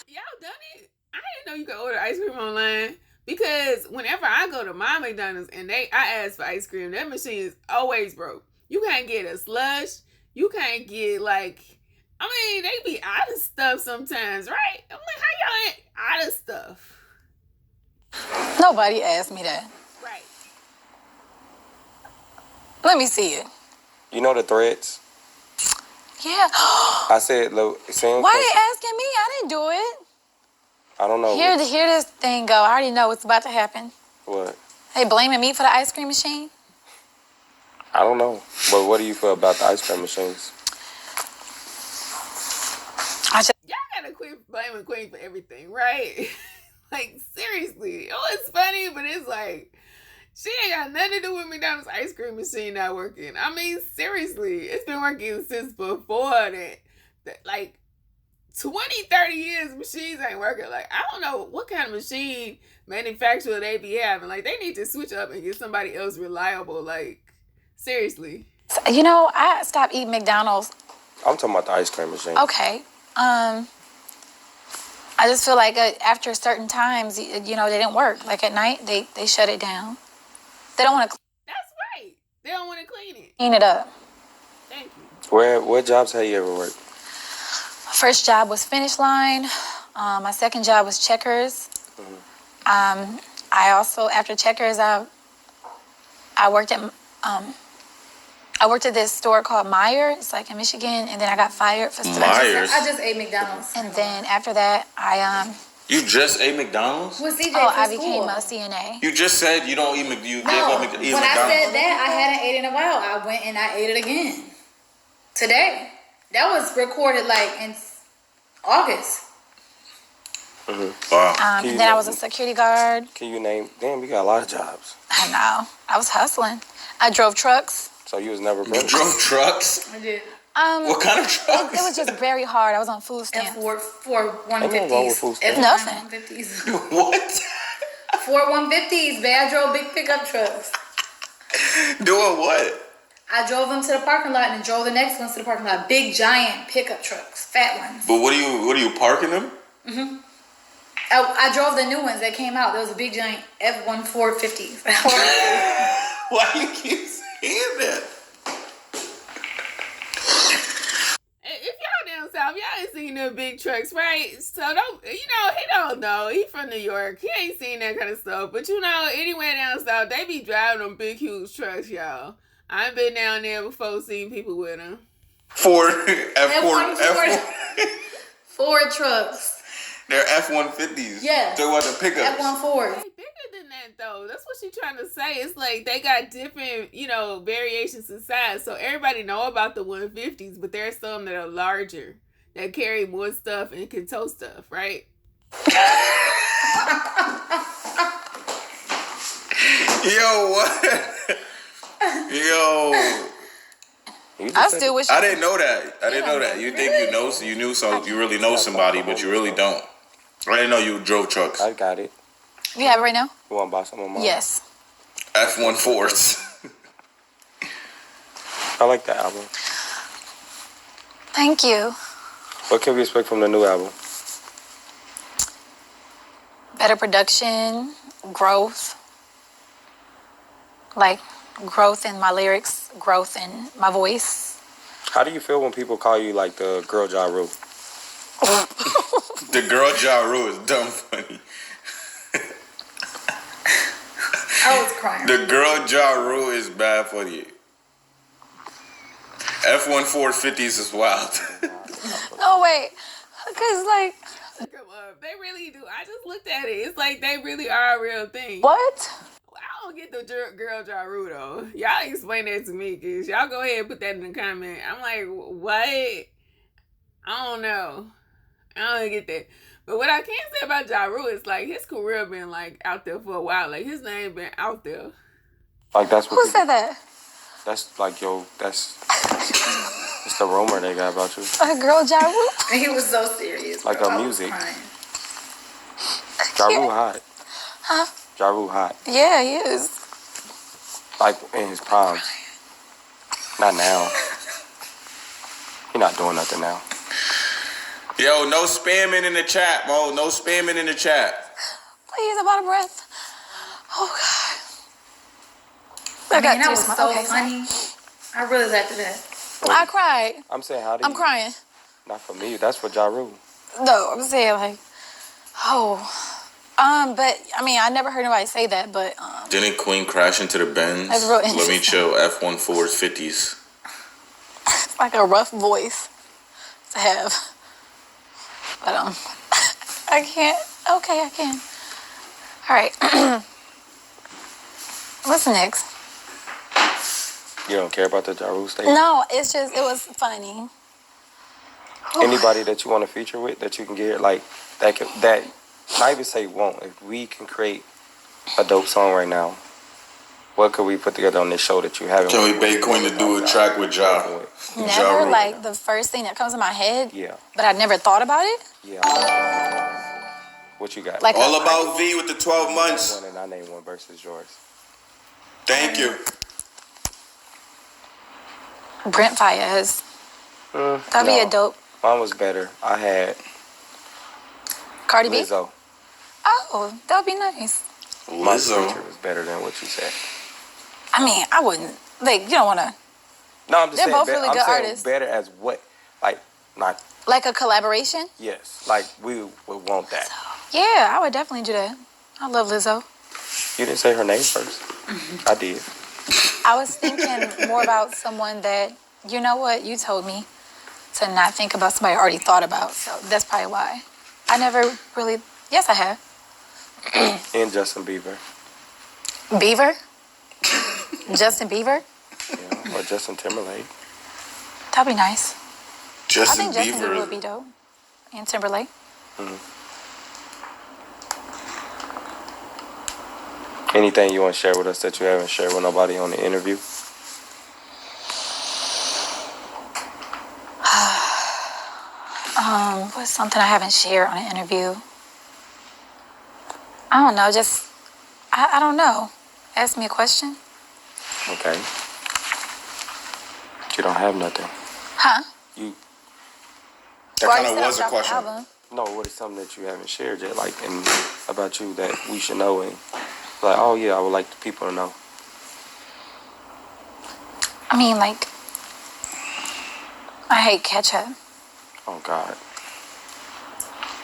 Y'all done it? I didn't know you could order ice cream online, because whenever I go to my McDonald's and I ask for ice cream, that machine is always broke. You can't get a slush. You can't get, like, I mean, they be out of stuff sometimes, right? I'm like, how y'all ain't out of stuff? Nobody asked me that. Right. Let me see it. You know the threads? Yeah. I said, look, Why they asking me? I didn't do it. I don't know. Hear this thing go. I already know what's about to happen. What? They blaming me for the ice cream machine? I don't know. But what do you feel about the ice cream machines? Y'all gotta quit blaming Queen for everything, right? Like, seriously. Oh, it's funny, but it's like, she ain't got nothing to do with McDonald's ice cream machine not working. I mean, seriously. It's been working since before that. Like, 20, 30 years, machines ain't working. Like, I don't know what kind of machine manufacturer they be having. Like, they need to switch up and get somebody else reliable. Like, seriously. You know, I stopped eating McDonald's. I'm talking about the ice cream machine. Okay. I just feel like after certain times, you know, they didn't work. Like at night, they shut it down. They don't want to That's right. They don't want to clean it. clean it up. Thank you. What jobs have you ever worked? My first job was Finish Line. My second job was Checkers. Mm-hmm. I also, after Checkers, I worked at this store called Meijer. It's like in Michigan, and then I got fired for stuff. Myers. I just ate McDonald's. And then after that, I You just ate McDonald's? With CJ Oh, for I school. became a CNA. You just said you don't eat McDonald's. You No, gave up when eating I McDonald's. said that, I hadn't ate in a while. I went and I ate it again. Today. That was recorded like in August. Wow. And then I was a security guard. Can you name? Damn, you got a lot of jobs. I know. I was hustling. I drove trucks. So you was never You broke. drove trucks? I did. What kind of trucks? It was just very hard. I was on food stamps. Four Ain't nothing wrong with food 150s. stamps. Nothing. 150s. What? 4 150s, man. I drove big pickup trucks. Doing what? I drove them to the parking lot and drove the next ones to the parking lot. Big, giant pickup trucks. Fat ones. But what are you parking them? I drove the new ones that came out. There was a big, giant F-150s. Why you keep saying that? If y'all down south, y'all ain't seen them big trucks, right? So don't, he don't know. He from New York. He ain't seen that kind of stuff. But anywhere down south, they be driving them big, huge trucks, y'all. I've been down there before, seeing people with them. Ford F4. Ford trucks. They're F-150s. Yeah. They want the pickups. F-14. They bigger than that, though. That's what she's trying to say. It's like they got different, variations in size. So everybody know about the 150s, but there are some that are larger, that carry more stuff and can tow stuff, right? Yo, what? Yo. I still wish I didn't know that. You think you know, so you knew, so you really know somebody, but you really don't. I didn't know you drove trucks. I got it. you have it right now. You want to buy some of mine? Yes. F-140s. I like that album. Thank you. What can we expect from the new album? Better production, growth. Like growth in my lyrics, growth in my voice. How do you feel when people call you like the girl Ja Rule? The girl Ja Rule is dumb funny. I was crying. The girl Ja Rule is bad funny. F-150s is wild. No, wait. Because, like... Come on. They really do. I just looked at it. It's like they really are a real thing. What? I don't get the girl Ja Rule, though. Y'all explain that to me, because y'all go ahead and put that in the comment. I'm like, what? I don't know. I don't get that. But what I can say about Ja Rule is, like, his career been, like, out there for a while. Like, his name been out there. Like, that's what Who said that? That's like, that's the rumor they got about you. A girl Ja Rule? He was so serious. Like bro. her I was music. crying. Ja Rule hot. Huh? Ja Rule hot. Yeah, he is. Like, in his primes. Not now. He not doing nothing now. Yo, no spamming in the chat, Mo. No spamming in the chat. Please, I'm out of breath. Oh, God. I mean, that was tears in my- so okay, funny. I really liked that. I cried. I'm saying, how do you... I'm crying. Not for me. That's for Ja Rule. No, I'm saying, like, oh. But, I mean, I never heard nobody say that, but, Didn't Queen crash into the Benz? That's real Let me interesting. chill. F-150s. it's like a rough voice to have. But, I can't. Okay, I can. All right. What's next? You don't care about the Ja Rule statement? No, it's just, it was funny. Anybody that you want to feature with, that you can get, like, that not even say won't. If we can create a dope song right now, what could we put together on this show that you haven't? Can we beg Queen to do a track with Ja? Never, Rule. like, the first thing that comes in my head. Yeah. But I never thought about it. Yeah. What you got? Like All about V with the 12 months. One and I name one versus yours. Thank you. Brent Fayez. That'd be a dope. Mine was better. I had Cardi B? Lizzo. Oh, that would be nice. My Lizzo. feature was better than what you said. I mean, I wouldn't. Like, you don't want to. No, I'm just They're saying. both really I'm good saying artists. better as what? Like, not. Like a collaboration? Yes. Like, we would want that. Yeah, I would definitely do that. I love Lizzo. You didn't say her name first. I did. I was thinking more about someone that, you know what, you told me to not think about somebody I already thought about. So that's probably why. I never really Yes, I have. And Justin Bieber. Beaver? Justin Bieber? Yeah, or Justin Timberlake. That'd be nice. Justin I think Justin Bieber Bieber. would be dope. And Timberlake. Anything you want to share with us that you haven't shared with nobody on the interview? What's something I haven't shared on an interview? I don't know, just, I don't know. Ask me a question. Okay. You don't have nothing. Huh? That kind of was a question. No, what is something that you haven't shared yet, like, and about you that we should know, and like, oh yeah, I would like the people to know. I mean, like, I hate ketchup. Oh God.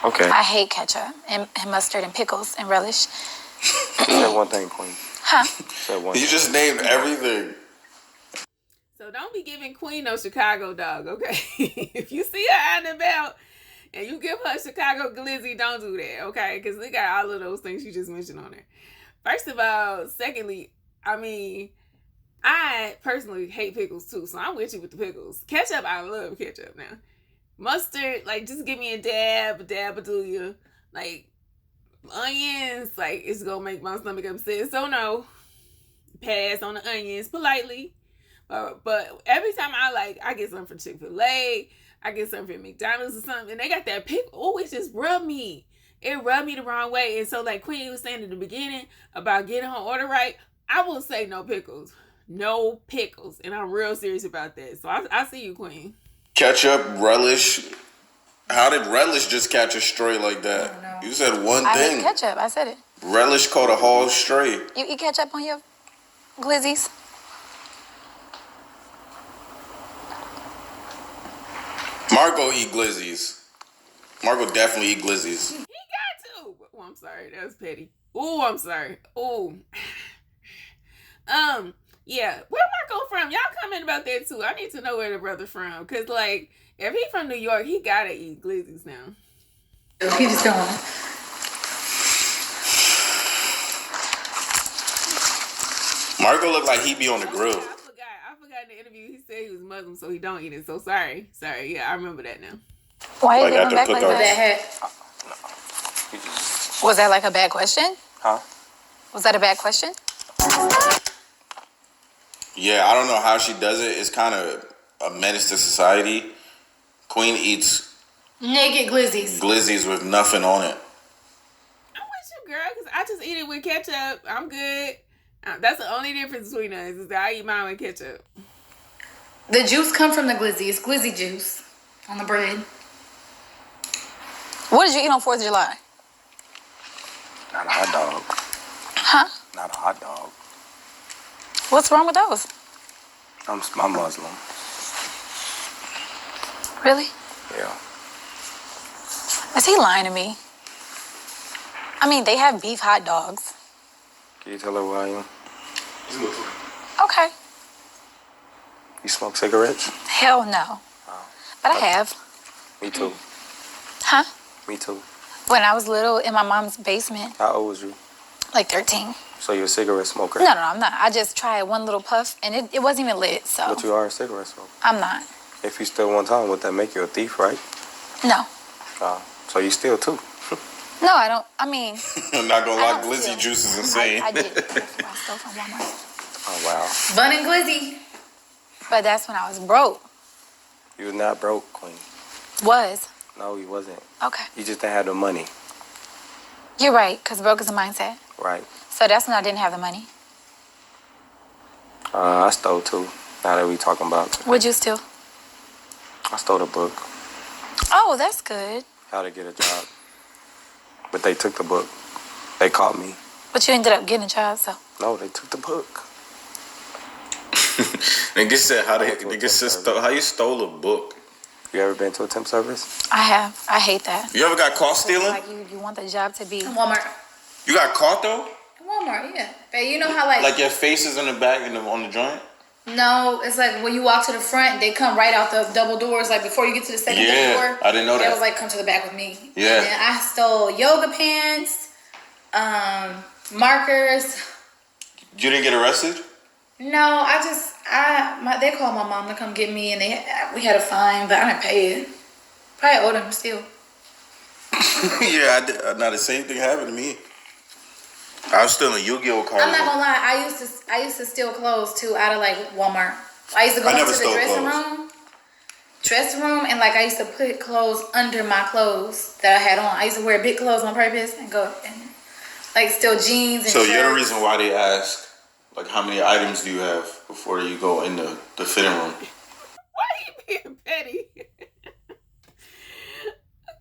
Okay. I hate ketchup and mustard and pickles and relish. Say one thing, Queen. Huh? Say one. You just named everything. So don't be giving Queen no Chicago dog, okay? If you see her out and about and you give her Chicago glizzy, don't do that, okay? Because we got all of those things you just mentioned on there. First of all, secondly, I mean, I personally hate pickles too, so I'm with you with the pickles. Ketchup, I love ketchup now. Mustard, like, just give me a dab do you. Like, onions, like, it's gonna make my stomach upset. So no, pass on the onions politely. But every time I get something from Chick-fil-A, I get something from McDonald's or something, and they got that pickle. Oh, it just rubbed me. It rubbed me the wrong way. And so, like Queen was saying in the beginning about getting her order right, I will say no pickles. No pickles. And I'm real serious about that. So I see you, Queen. Ketchup, relish. How did relish just catch a stray like that? You said one I thing. hate ketchup. I said it. Relish caught a whole stray. You eat ketchup on your glizzies? Marco eat glizzies. Marco definitely eat glizzies. He got to. Oh, I'm sorry. That was petty. Oh, I'm sorry. Oh. Yeah. Where Marco from? Y'all comment about that too. I need to know where the brother from. Cause like, if he from New York, he gotta eat glizzies now. He just don't. Marco looked like he be on the grill. I forgot in the interview he said he was Muslim, so he don't eat it. So sorry. Yeah, I remember that now. Why you Like giving at the back like cookout. that? Was that like a bad question? Huh? Was that a bad question? Yeah, I don't know how she does it. It's kind of a menace to society. Queen eats Naked glizzies. glizzies with nothing on it. I'm with you, girl, because I just eat it with ketchup. I'm good. That's the only difference between us is that I eat mine with ketchup. The juice come from the glizzy. It's glizzy juice on the bread. What did you eat on 4th of July? Not a hot dog. Huh? Not a hot dog. What's wrong with those? I'm Muslim. Really? Yeah. Is he lying to me? I mean, they have beef hot dogs. Can you tell her who I am? Okay. You smoke cigarettes? Hell no. Oh. But I have. Me too. Huh? Me too. When I was little in my mom's basement, How old was you? like 13. So you're a cigarette smoker? No, I'm not. I just tried one little puff, and it wasn't even lit, so. But you are a cigarette smoker. I'm not. If you steal one time, would that make you a thief, right? No. So you steal too. No, I don't. I mean. I'm not gonna I lie, don't glizzy steal. juice is insane. I did. I stole from Walmart. Oh, wow. Bun and glizzy. But that's when I was broke. You was not broke, Queen. Was. No, you wasn't. Okay. You just didn't have the money. You're right, because broke is a mindset. Right. So that's when I didn't have the money. I stole too. Now that we talking about it. What'd you steal? I stole a book. Oh, that's good. How to get a job. But they took the book. They caught me. But you ended up getting a job, so. No, they took the book. Nigga said how you stole a book. You ever been to a temp service? I have. I hate that. You ever got caught stealing? Like you want the job to be. Walmart. You got caught though? Walmart, yeah. But you know how like Like your face is in the back on the joint? No, it's like when you walk to the front, they come right out the double doors. Like before you get to the second door, I didn't know that. It was like come to the back with me. Yeah. And then I stole yoga pants, markers. You didn't get arrested? No, they called my mom to come get me, and we had a fine, but I didn't pay it. Probably owed them still. Yeah, I did. Now the same thing happened to me. I was stealing Yu-Gi-Oh cards. I'm not gonna lie, I used to steal clothes too out of like Walmart. I used to go into the dressing room, and like I used to put clothes under my clothes that I had on. I used to wear big clothes on purpose and go and like steal jeans and So shirts. you're the reason why they ask, like, how many items do you have before you go in the fitting room? Why are you being petty?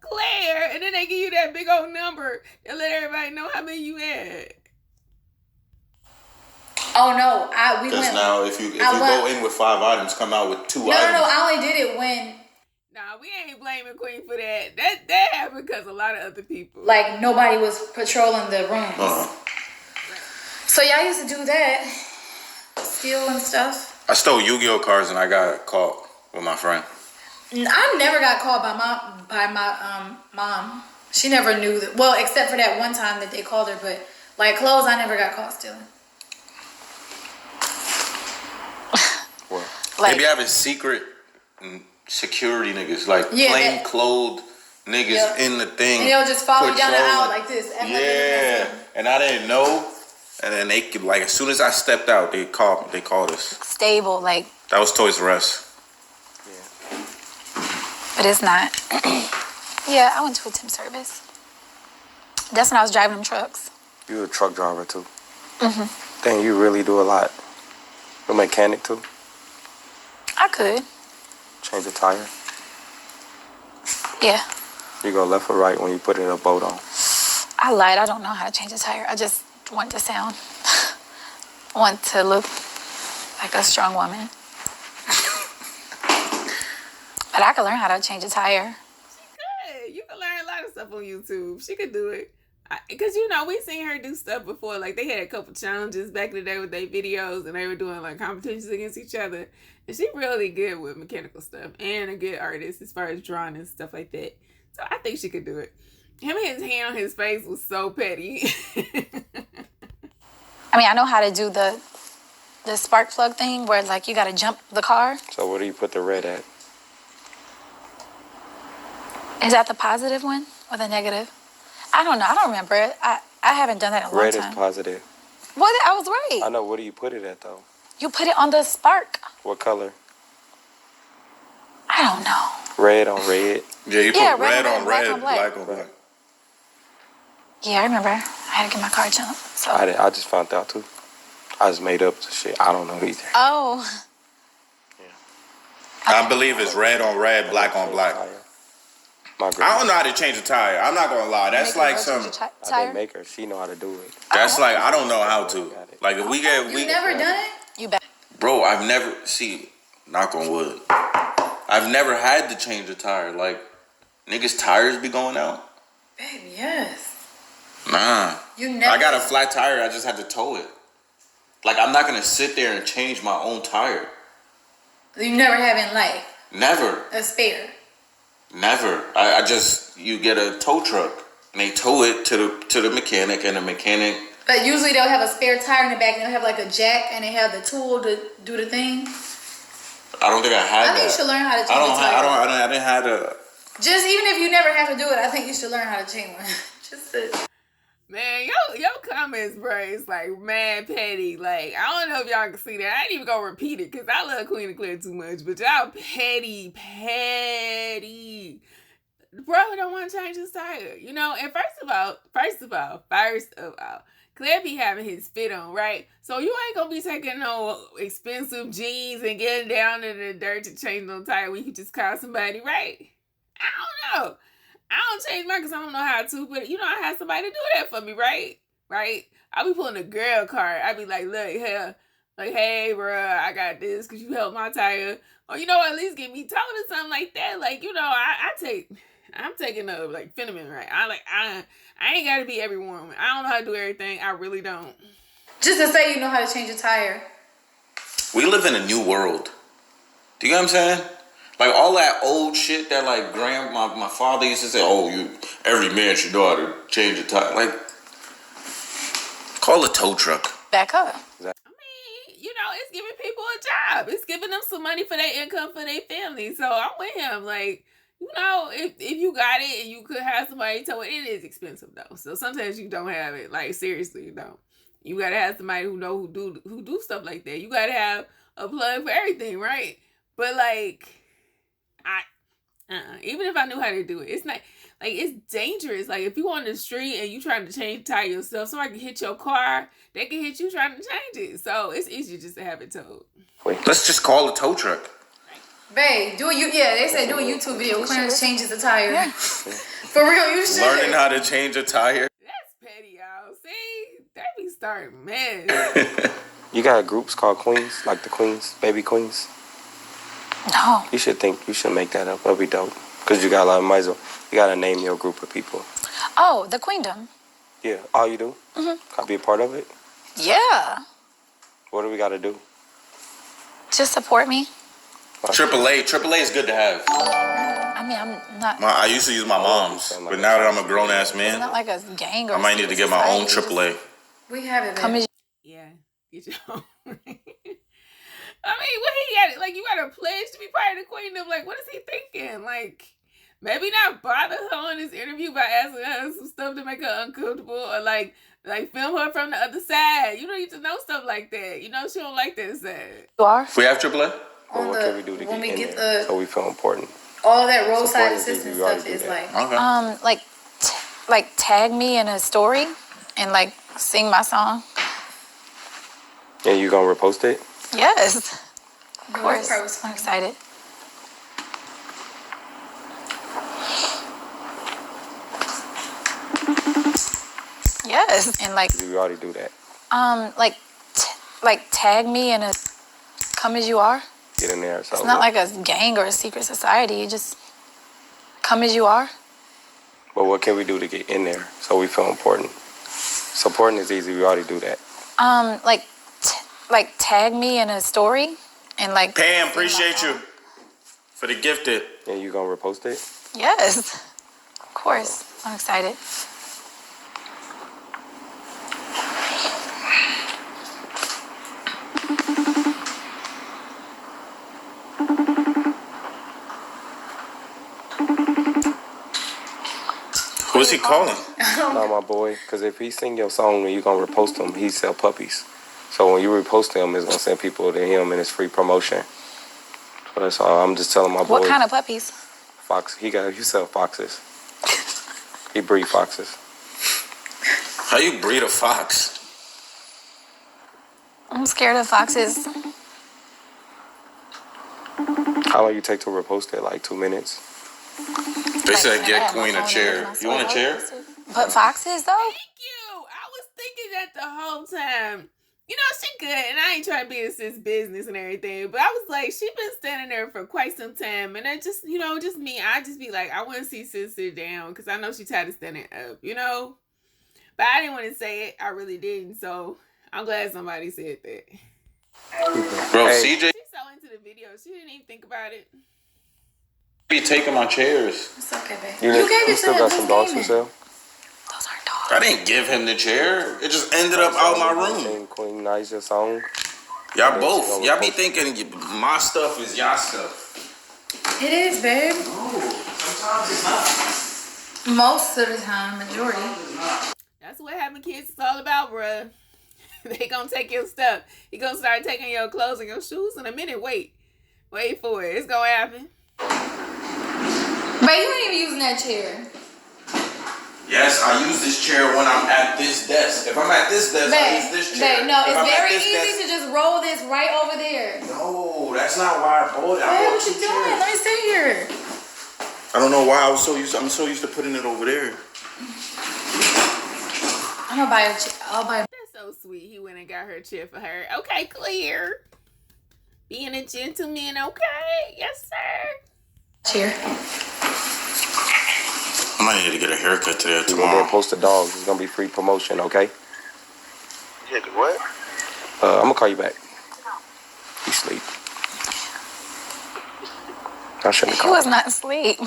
Claire, and then they give you that big old number and let everybody know how many you had. Oh no, we went. Because now if you go in with 5 items, come out with 2 items. No, I only did it when. Nah, we ain't blaming Queen for that. That happened because a lot of other people. Like nobody was patrolling the rooms. So y'all used to do that, steal and stuff. I stole Yu-Gi-Oh cards and I got caught with my friend. I never got called by my mom. She never knew that. Well, except for that one time that they called her, but like clothes, I never got caught stealing. Well, like, they be having secret security niggas, like plain clothed niggas in the thing. And they'll just follow you down the aisle like this. And I didn't know. And then they could, like, as soon as I stepped out, they called us. Stable, like. That was Toys R Us. But it's not. Yeah, I went to a temp service. That's when I was driving them trucks. You a truck driver too? Mm-hmm. Dang, you really do a lot. You a mechanic too? I could. Change a tire? Yeah. You go left or right when you put a boat on? I lied. I don't know how to change a tire. I just want to sound, want to look like a strong woman. But I could learn how to change a tire. She could. You can learn a lot of stuff on YouTube. She could do it. Because, you know, we seen her do stuff before. Like, they had a couple challenges back in the day with their videos, and they were doing, like, competitions against each other. And she really good with mechanical stuff and a good artist as far as drawing and stuff like that. So I think she could do it. Him and his hand on his face was so petty. I mean, I know how to do the spark plug thing where, like, you got to jump the car. So where do you put the red at? Is that the positive one or the negative? I don't know. I don't remember it. I haven't done that in a long time. Red is positive. Well, I was right. I know. Where do you put it at, though? You put it on the spark. What color? I don't know. Red on red? Yeah, you put red on red, black on black. Yeah, I remember. I had to get my car jumped. So. I just found out, too. I just made up the shit. I don't know either. Oh. Yeah. I believe it's red on red, black on black. I don't know how to change a tire. I'm not gonna lie. That's like some. I didn't make her. She know how to do it. That's like I don't know how to. Like if we get You never done it? You bet. Bro, I've never knock on wood. I've never had to change a tire. Like niggas' tires be going out. Babe, yes. Nah. You never. I got a flat tire. I just had to tow it. Like I'm not gonna sit there and change my own tire. You never have in life. Never. A spare. Never. You get a tow truck and they tow it to the mechanic and the mechanic. But usually they'll have a spare tire in the back and they'll have like a jack and they have the tool to do the thing. I don't think I had that. I think you should learn how to change a tire. I didn't have to. Just even if you never have to do it, I think you should learn how to change one. Just to... Man, your comments, bro, it's like mad petty. Like, I don't know if y'all can see that. I ain't even gonna repeat it because I love Queen and Clare too much. But y'all petty. Bro don't want to change his tire. You know, and first of all, Clare be having his fit on, right? So you ain't gonna be taking no expensive jeans and getting down in the dirt to change no tire when you can just call somebody, right? I don't know. I don't change mine because I don't know how to, but you know, I have somebody to do that for me, right? Right? I'll be pulling a girl card. I'll be like, look, here, like, hey, bro, I got this because you helped my tire. Or, you know, at least get me towed or something like that. Like, you know, I'm taking a, like, Funnyman, right? I ain't got to be every woman. I don't know how to do everything. I really don't. Just to say you know how to change a tire. We live in a new world. Do you know what I'm saying? Like all that old shit that like my father used to say, oh, every man should know how to change a tire. Like, call a tow truck. Back up. I mean, you know, it's giving people a job. It's giving them some money for their income for their family. So I'm with him. Like, you know, if you got it and you could have somebody tow it, it is expensive though. So sometimes you don't have it. Like, seriously, you don't. You gotta have somebody who do stuff like that. You gotta have a plug for everything, right? But like, even if I knew how to do it, it's not like it's dangerous. Like if you on the street and you trying to change the tire yourself, somebody can hit your car, they can hit you trying to change it. So it's easier just to have it towed. Let's just call a tow truck. Babe, they say do a YouTube video. Clarence changes the tire. Yeah. For real, you should. Learning how to change a tire. That's petty, y'all. See, that be starting mess. You got groups called Queens, like the Queens, baby Queens. No. You should make that up. That'd be dope. Cause you got a lot of you gotta name your group of people. Oh, the Queendom. Yeah, all you do? Can I be a part of it? Yeah. What do we gotta do? Just support me. AAA is good to have. I mean, I'm not. I used to use my mom's, but now that I'm a grown ass man, It's not like a gang or. I might need to get my own AAA. We have it. Come as Yeah, get your own. I mean, what he got? Like, you got a pledge to be part of the Queendom. Like, what is he thinking? Like, maybe not bother her on this interview by asking her some stuff to make her uncomfortable, or like film her from the other side. You don't need to know stuff like that. You know, she don't like that side. you are. We have AAA. Well, what can we do to get in there so we feel important? All that roadside assistance stuff is like. Okay. Like tag me in a story and like sing my song. And you gonna repost it? Yes. Of course. I'm excited. Yes. And like. We already do that. Like tag me in a come as you are. Get in there. So It's not like a gang or a secret society. You just come as you are. But what can we do to get in there so we feel important? Supporting is easy. We already do that. Like tag me in a story and like. Pam, appreciate you for the gifted. And you gonna repost it? Yes. Of course. I'm excited. Who's he calling? Not my boy. Because if he sing your song and you gonna repost him, he sell puppies. So when you repost him, it's gonna send people to him and it's free promotion. So that's all. I'm just telling my boy. What kind of puppies? Fox. He sell foxes. He breed foxes. How you breed a fox? I'm scared of foxes. How long you take to repost it? Like 2 minutes? They said get Queen a chair. You want a chair? But foxes though? Thank you. I was thinking that the whole time. You know, she good, and I ain't trying to be in sis business and everything, but I was like, she been standing there for quite some time, and I just, you know, just me, I just be like, I want to see sis sit down, because I know she tired of standing up, you know? But I didn't want to say it. I really didn't, so I'm glad somebody said that. Bro, Hey. CJ She's so into the video, she didn't even think about it. be taking my chairs. It's okay, babe. You gave it still to got him. some dogs for sale? Those aren't dogs. I didn't give him the chair. It just ended up out my room. QUEENNAIJA song. Y'all both. Y'all be thinking my stuff is y'all stuff. It is, babe. No, sometimes it's not. Most of the time, majority. That's what having kids is all about, bruh. They gonna take your stuff. He gonna start taking your clothes and your shoes in a minute. Wait for it. It's gonna happen. Babe, you ain't even using that chair. Yes, I use this chair when I'm at this desk. If I'm at this desk, I use this chair. Babe, no, If it's I'm at very this easy desk- to just roll this right over there. No, that's not why I bought it. I Babe, bought what you two doing? chairs. Let me sit here. I don't know why I'm so used to putting it over there. I'm gonna buy a chair. I'll buy. That's so sweet. He went and got her a chair for her. Okay, Claire. Being a gentleman, okay? Yes, sir. Chair. I might need to get a haircut today or You're tomorrow. gonna post the dogs. It's gonna be free promotion, okay? Yeah, what? I'm gonna call you back. I shouldn't have He called. was not asleep. I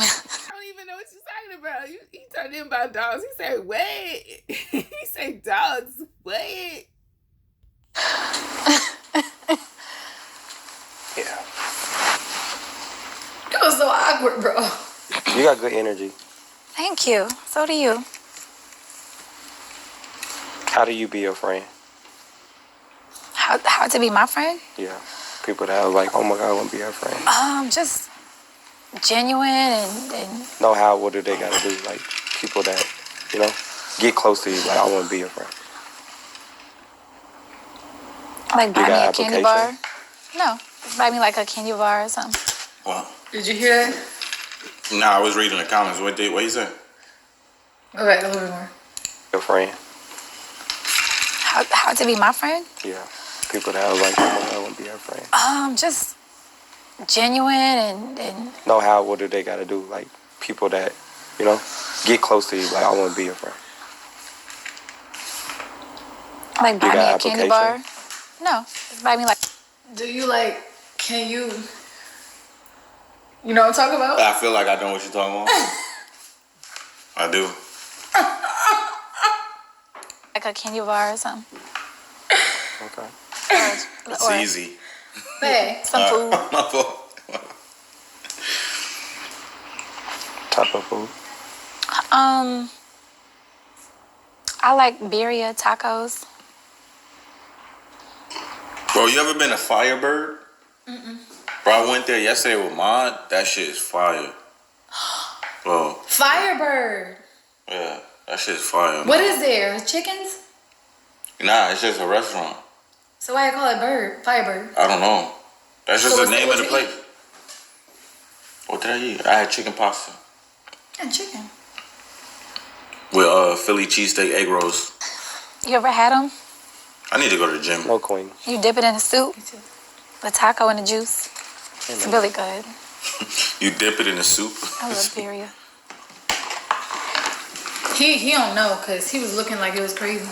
don't even know what you're talking about. He talking about dogs. He said, wait. He said dogs. Wait. Yeah. It was so awkward, bro. You got good energy. Thank you. So do you. How do you be your friend? How to be my friend? Yeah. People that are like, oh my God, I want to be your friend. Just genuine and No, how, what do they got to do? Like, people that, you know, get close to you, like, I want to be your friend. like buy You me got a candy application? bar. No, just buy me like a candy bar or something. Well, Did you hear that? nah, I was reading the comments. What you say? Go back a little bit more. Your friend. How to be my friend? Yeah. People that are like, oh my God, I want to be your friend. Just genuine and No, how, what do they got to do? Like, people that, you know, get close to you, like, I want to be your friend. like buy You me got a candy application? bar. No, just buy me like. Do you like, can you know what I'm talking about? I feel like I know what you're talking about. I do. Like a candy bar or something. Okay. It's easy. Hey. Some food. My fault. Type of food. I like birria tacos. Bro, you ever been to Firebird? Bro, I went there yesterday with Mod. That shit is fire. Bro, Firebird. yeah, that shit is fire. What man. is there? Chickens? Nah, it's just a restaurant. So why you call it bird? Firebird. I don't know. That's just So the what's name what of the you place. What did I eat? I had chicken pasta And chicken. with Philly cheesesteak egg rolls. You ever had them? I need to go to the gym. No, queen. You dip it in the soup, the taco in the juice. It's really good. You dip it in the soup. I love birria. He don't know because he was looking like it was crazy.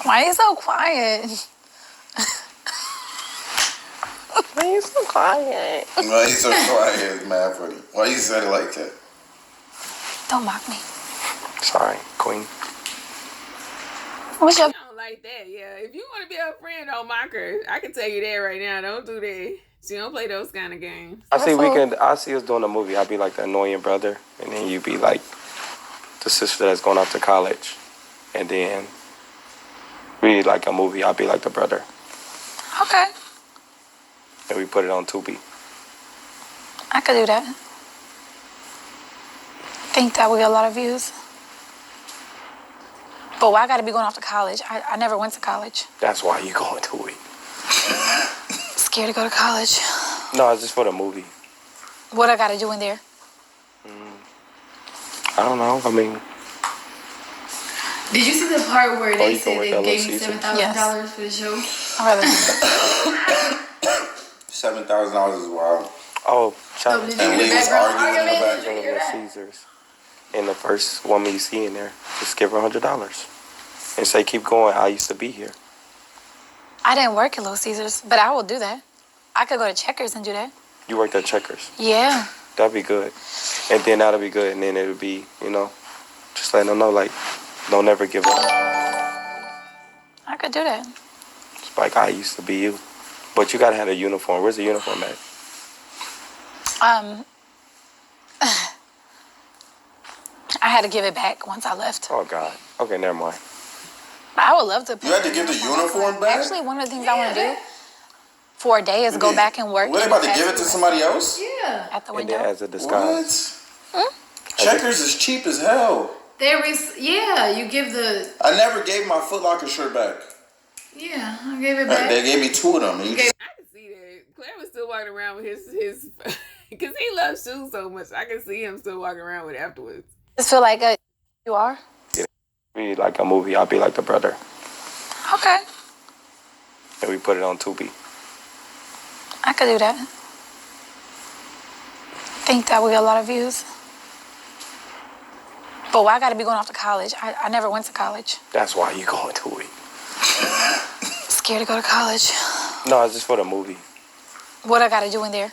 Why are you so quiet? Why you so quiet? Why you so quiet? It's mad funny. Why you said it like that? Don't mock me. Sorry, queen. What's your I don't like that. Yeah. If you want to be a friend, don't mock her. I can tell you that right now. Don't do that. She don't play those kind of games. I see us doing a movie. I'd be like the annoying brother, and then you be like the sister that's going off to college, and then we like a movie. I'll be like the brother, Okay, and we put it on Tubi. I could do that. Think that would get a lot of views. But why I gotta be going off to college? I never went to college. That's why you going to it. Scared to go to college. No, it's just for the movie. What I gotta do in there? I don't know. I mean, Did you see the part where they you can said work they at gave Little me Caesars. $7,000 for the show? I'd rather. $7,000 is wild. oh, Oh, child. did you And hear Lee the was background arguing in the argument? back. Did you hear Little that? Caesars. And the first woman you see in there, just give her $100 and say, "Keep going. I used to be here." I didn't work at Little Caesars, but I will do that. I could go to Checkers and do that. You worked at Checkers. Yeah. That'd be good. And then that'll be good. And then it'll be, you know, just letting them know, like, don't ever give up. I could do that. It's like, I used to be you. But you gotta have a uniform. Where's the uniform at? I had to give it back once I left. Oh, God. Okay, never mind. I would love to. You had to give the uniform back? Actually, one of the things I want to do for a day is go back and work. Were they in about the to give it fast to food somebody else? Yeah. at the And window. then as a disguise. What? Checkers is cheap as hell. Yeah, you give the, I never gave my Foot Locker shirt back. yeah, I gave it back. They gave me 2 of them. And you just, I can see that. Claire was still walking around with his because he loves shoes so much. I can see him still walking around with it afterwards. Just feel like you are. We like a movie. I'll be like the brother. Okay, And we put it on Tubi. I could do that. Think that would get a lot of views. But why I gotta be going off to college? I never went to college. That's why you going to it. Scared to go to college. No, it's just for the movie. What I gotta do in there?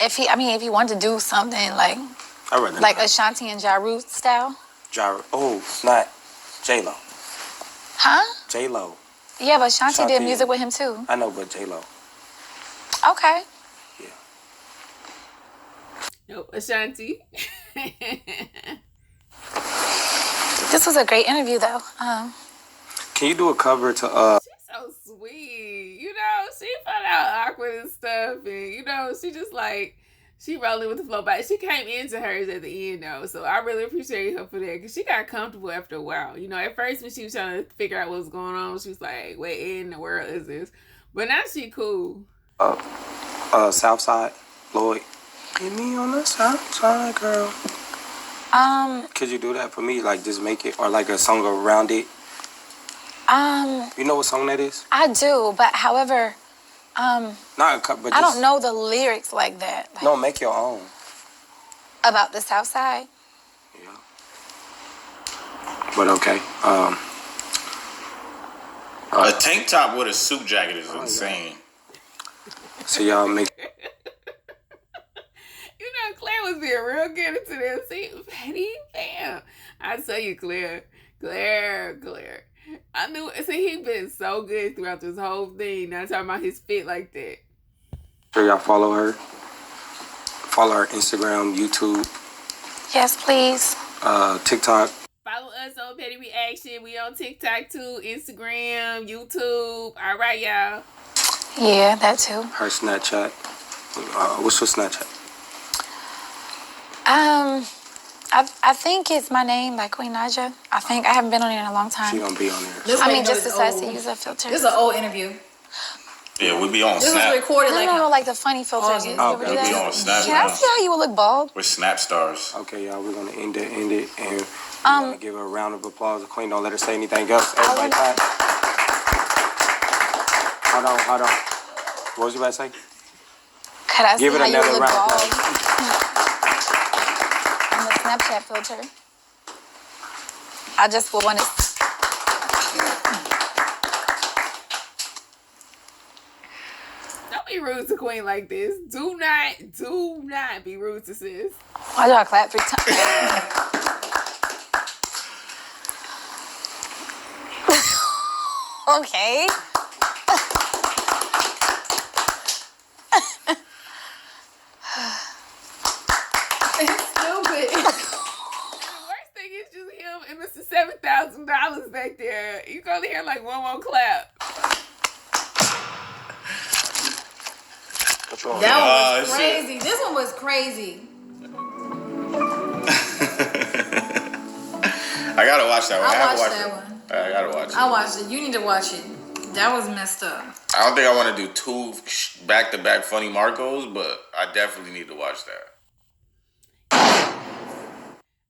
if he wanted to do something like Ashanti and Ja Rule style. Oh, not J-Lo. Huh? J-Lo. Yeah, but Ashanti did music with him too. I know, but J-Lo. Okay. Yeah. Nope, Ashanti. This was a great interview, though. Can you do a cover to She's so sweet. You know, she found out awkward and stuff, and you know, she just like she rolling with the flow. But she came into hers at the end though, so I really appreciate her for that because she got comfortable after a while. You know, at first when she was trying to figure out what was going on, she was like, "What in the world is this?" But now she cool. Southside, Lloyd. Get me on the Southside, girl. Could you do that for me? Like, just make it, or like a song around it. You know what song that is? I do, but however, not a cut, but I don't know the lyrics like that. Like, no, make your own. About the South Side. Yeah. But okay. A tank top with a suit jacket is insane. So y'all make. You know, Claire was being real good into this. See, Patty, damn. I tell you, Claire. I knew, see, he been so good throughout this whole thing. Not talking about his fit like that. Sure y'all follow her. Follow her Instagram, YouTube. Yes, please. TikTok. Follow us on Petty Reaction. We on TikTok too, Instagram, YouTube. All right, y'all. Yeah, that too. Her Snapchat. What's your Snapchat? I think it's my name, like QUEENNAIJA. I think I haven't been on it in a long time. She gonna be on there. Just decided to use a filter. This is an old interview. Yeah, we be on This Snap. was recorded like the funny filters. We be on Snap. Can I see how you would look bald? With Snap stars. Okay, y'all, we're gonna end it, and we're gonna give her a round of applause. Queen, don't let her say anything else. Everybody, hold on. What was you about to say? Could I give see it how you another would look round. bald? On the Snapchat filter. I just would want to. Don't be rude to Queen like this. Do not be rude to sis. Why do I clap 3 times? Okay. It's stupid. The worst thing is just him and Mr. $7,000 back there. You can only hear like one more clap. That one was crazy. This one was crazy. I gotta watch that one. I watched that one. I gotta watch it. I watched it. You need to watch it. That was messed up. I don't think I want to do 2 back-to-back Funnymarcos, but I definitely need to watch that.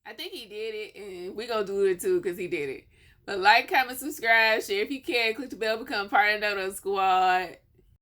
I think he did it, and we gonna do it too because he did it. But like, comment, subscribe, share if you can. Click the bell, become part of the Squad.